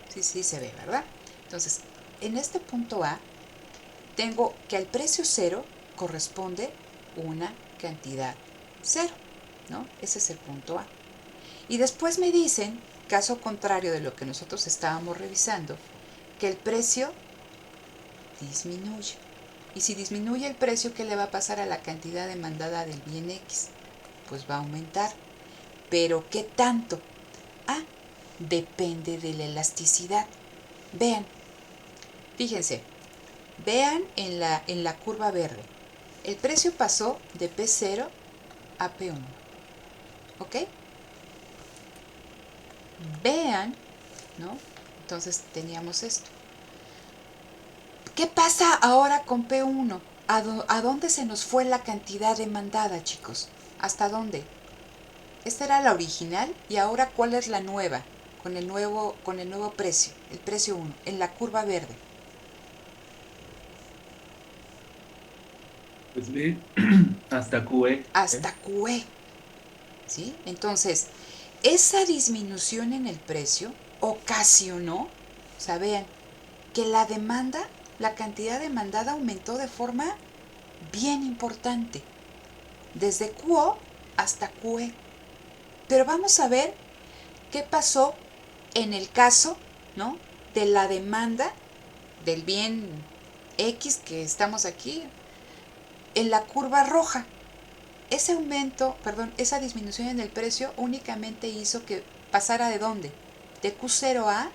sí se ve, ¿verdad? Entonces, en este punto A, tengo que al precio cero corresponde una cantidad cero, ¿no? Ese es el punto A. Y después me dicen, caso contrario de lo que nosotros estábamos revisando, que el precio disminuye. Y si disminuye el precio, ¿qué le va a pasar a la cantidad demandada del bien X? Pues va a aumentar. ¿Pero qué tanto? Ah, depende de la elasticidad. Vean, fíjense, vean en la curva verde. El precio pasó de P0 a P1. ¿Ok? Vean, ¿no? Entonces teníamos esto. ¿Qué pasa ahora con P1? ¿A dónde se nos fue la cantidad demandada, chicos? ¿Hasta dónde? Esta era la original y ahora ¿cuál es la nueva? Con el nuevo precio, el precio 1, en la curva verde. Pues ve hasta QE. Hasta QE. ¿Sí? Entonces, esa disminución en el precio ocasionó, o sea, vean, que la demanda, la cantidad demandada aumentó de forma bien importante, desde QO hasta QE. Pero vamos a ver qué pasó en el caso, ¿no?, de la demanda del bien X que estamos aquí, en la curva roja. Esa disminución en el precio únicamente hizo que pasara ¿de dónde? De Q0 A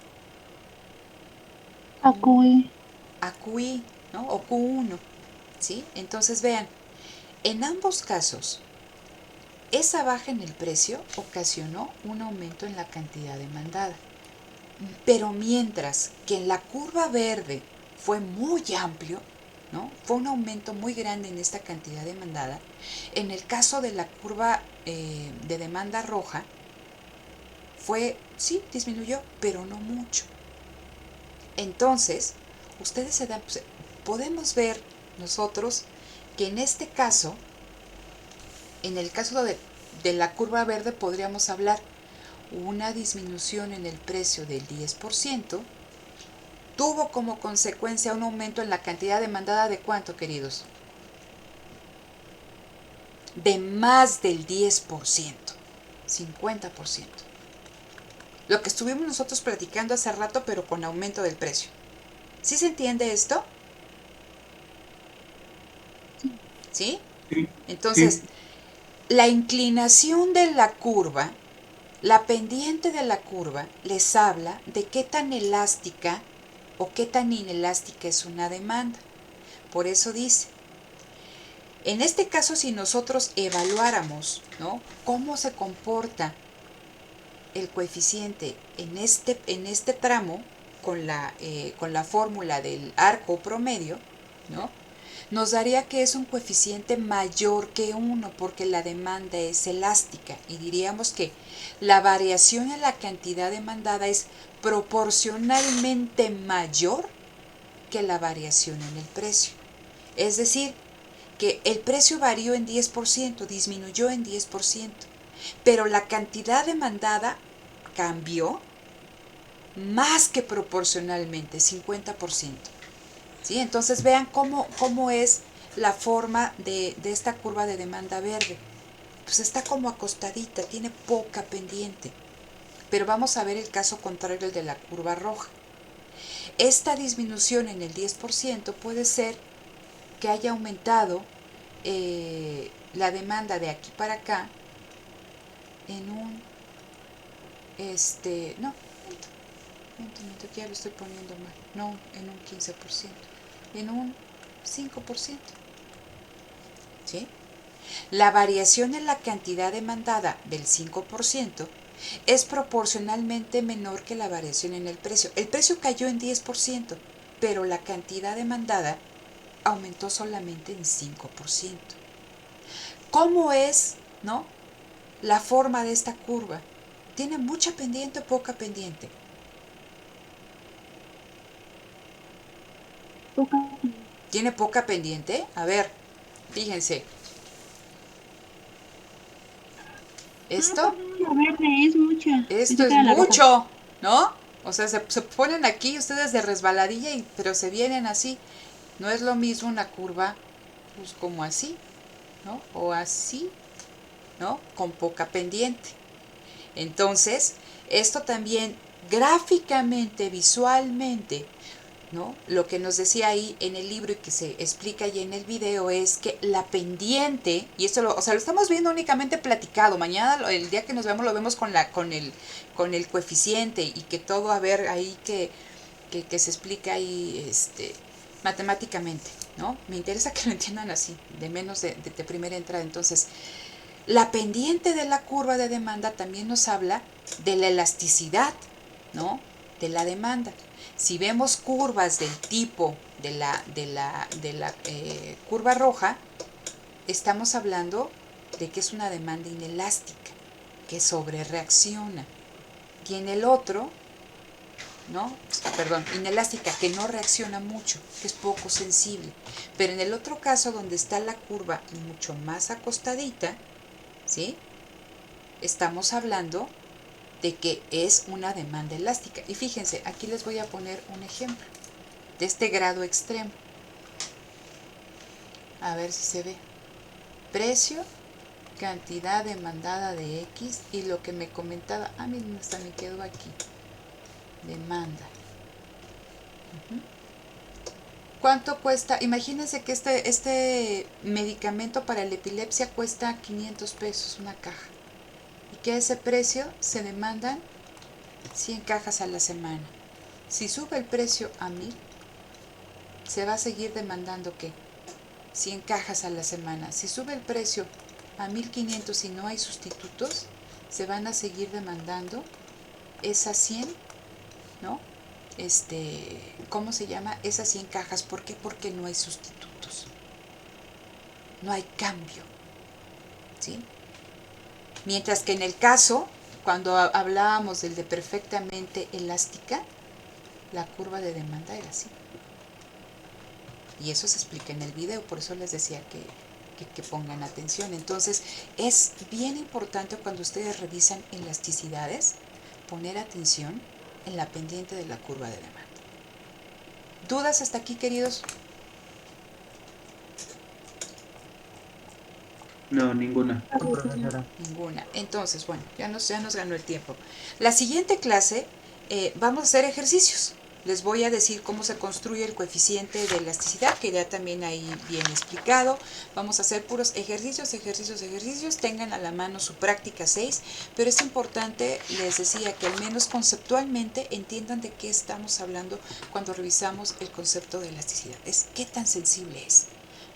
QE. a QI, ¿no? O Q1, ¿sí? Entonces vean, en ambos casos, esa baja en el precio ocasionó un aumento en la cantidad demandada. Pero mientras que en la curva verde fue muy amplio, ¿no? Fue un aumento muy grande en esta cantidad demandada. En el caso de la curva de demanda roja, sí, disminuyó, pero no mucho. Entonces, podemos ver nosotros que en este caso, en el caso de la curva verde, podríamos hablar una disminución en el precio del 10%, tuvo como consecuencia un aumento en la cantidad demandada de ¿cuánto, queridos? de más del 10%, 50%. Lo que estuvimos nosotros platicando hace rato, pero con aumento del precio. ¿Sí se entiende esto? ¿Sí? Sí, Entonces, sí. la inclinación de la curva, la pendiente de la curva, les habla de qué tan elástica o qué tan inelástica es una demanda. Por eso dice, en este caso, si nosotros evaluáramos, ¿no?, cómo se comporta el coeficiente en este tramo con la fórmula del arco promedio, ¿no?, nos daría que es un coeficiente mayor que 1 porque la demanda es elástica y diríamos que la variación en la cantidad demandada es proporcionalmente mayor que la variación en el precio. Es decir, que el precio varió en 10%, disminuyó en 10%, pero la cantidad demandada cambió más que proporcionalmente, 50%. ¿Sí? Entonces vean cómo es la forma de esta curva de demanda verde. Pues está como acostadita, tiene poca pendiente. Pero vamos a ver el caso contrario, el de la curva roja. Esta disminución en el 10% puede ser que haya aumentado la demanda de aquí para acá en un, no, miento, ya lo estoy poniendo mal, no en un 15%, en un 5%, ¿sí? La variación en la cantidad demandada del 5% es proporcionalmente menor que la variación en el precio. El precio cayó en 10%, pero la cantidad demandada aumentó solamente en 5%. ¿Cómo es, no, la forma de esta curva? ¿Tiene mucha pendiente o poca pendiente? Poca. ¿Tiene poca pendiente? A ver, fíjense. ¿Esto? La verde es mucha. Esto Pensé que es era la roja. mucho, ¿no? O sea, se ponen aquí ustedes de resbaladilla, pero se vienen así. No es lo mismo una curva, pues como así, ¿no? O así, ¿no? Con poca pendiente. Entonces, esto también gráficamente, visualmente, ¿no? Lo que nos decía ahí en el libro y que se explica ahí en el video es que la pendiente, y esto lo estamos viendo únicamente platicado, mañana el día que nos vemos lo vemos con el coeficiente y que todo, a ver ahí que se explica ahí matemáticamente, ¿no? Me interesa que lo entiendan así, de menos de primera entrada. Entonces, la pendiente de la curva de demanda también nos habla de la elasticidad, ¿no?, de la demanda. Si vemos curvas del tipo de la curva roja, estamos hablando de que es una demanda inelástica, que sobrereacciona. Y en el otro, ¿no? Perdón, inelástica, que no reacciona mucho, que es poco sensible. Pero en el otro caso, donde está la curva mucho más acostadita, ¿sí?, estamos hablando de que es una demanda elástica. Y fíjense, aquí les voy a poner un ejemplo de este grado extremo. A ver si se ve. Precio, cantidad demandada de X y lo que me comentaba, miren, hasta me quedó aquí. Demanda. ¿Cuánto cuesta? Imagínense que este medicamento para la epilepsia cuesta 500 pesos una caja. Y que a ese precio se demandan 100 cajas a la semana. Si sube el precio a 1000, se va a seguir demandando ¿qué? 100 cajas a la semana. Si sube el precio a 1500 y no hay sustitutos, se van a seguir demandando esas 100, ¿no? ¿Cómo se llama? Esas 100 cajas. ¿Por qué? Porque no hay sustitutos. No hay cambio. ¿Sí? Mientras que en el caso, cuando hablábamos del de perfectamente elástica, la curva de demanda era así. Y eso se explica en el video, por eso les decía que pongan atención. Entonces, es bien importante cuando ustedes revisan elasticidades, poner atención en la pendiente de la curva de demanda. ¿Dudas hasta aquí, queridos? No, ninguna. Ninguna. Entonces, bueno, ya nos ganó el tiempo. La siguiente clase vamos a hacer ejercicios. Les voy a decir cómo se construye el coeficiente de elasticidad, que ya también ahí viene explicado. Vamos a hacer puros ejercicios, ejercicios, ejercicios. Tengan a la mano su práctica 6, pero es importante, les decía, que al menos conceptualmente entiendan de qué estamos hablando cuando revisamos el concepto de elasticidad. Es qué tan sensible es,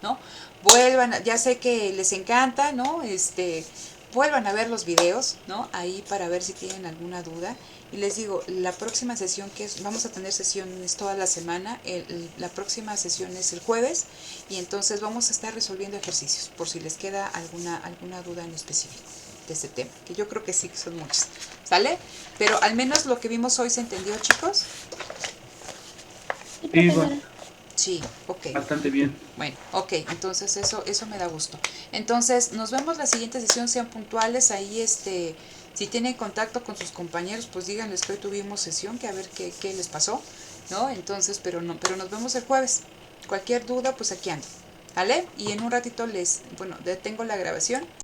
¿no? Vuelvan, ya sé que les encanta, ¿no? Vuelvan a ver los videos, ¿no? Ahí para ver si tienen alguna duda. Y les digo, la próxima sesión vamos a tener sesiones toda la semana, la próxima sesión es el jueves y entonces vamos a estar resolviendo ejercicios por si les queda alguna duda en específico de este tema, que yo creo que sí, que son muchas, ¿sale? Pero al menos lo que vimos hoy se entendió, chicos. Sí, Sí, profesora. Sí, ok. bastante bien. Bueno, ok, entonces eso me da gusto. Entonces, nos vemos la siguiente sesión, sean puntuales, ahí si tienen contacto con sus compañeros, pues díganles que hoy tuvimos sesión, que a ver qué les pasó, ¿no? Entonces, pero nos vemos el jueves. Cualquier duda, pues aquí ando, ¿vale? Y en un ratito detengo la grabación.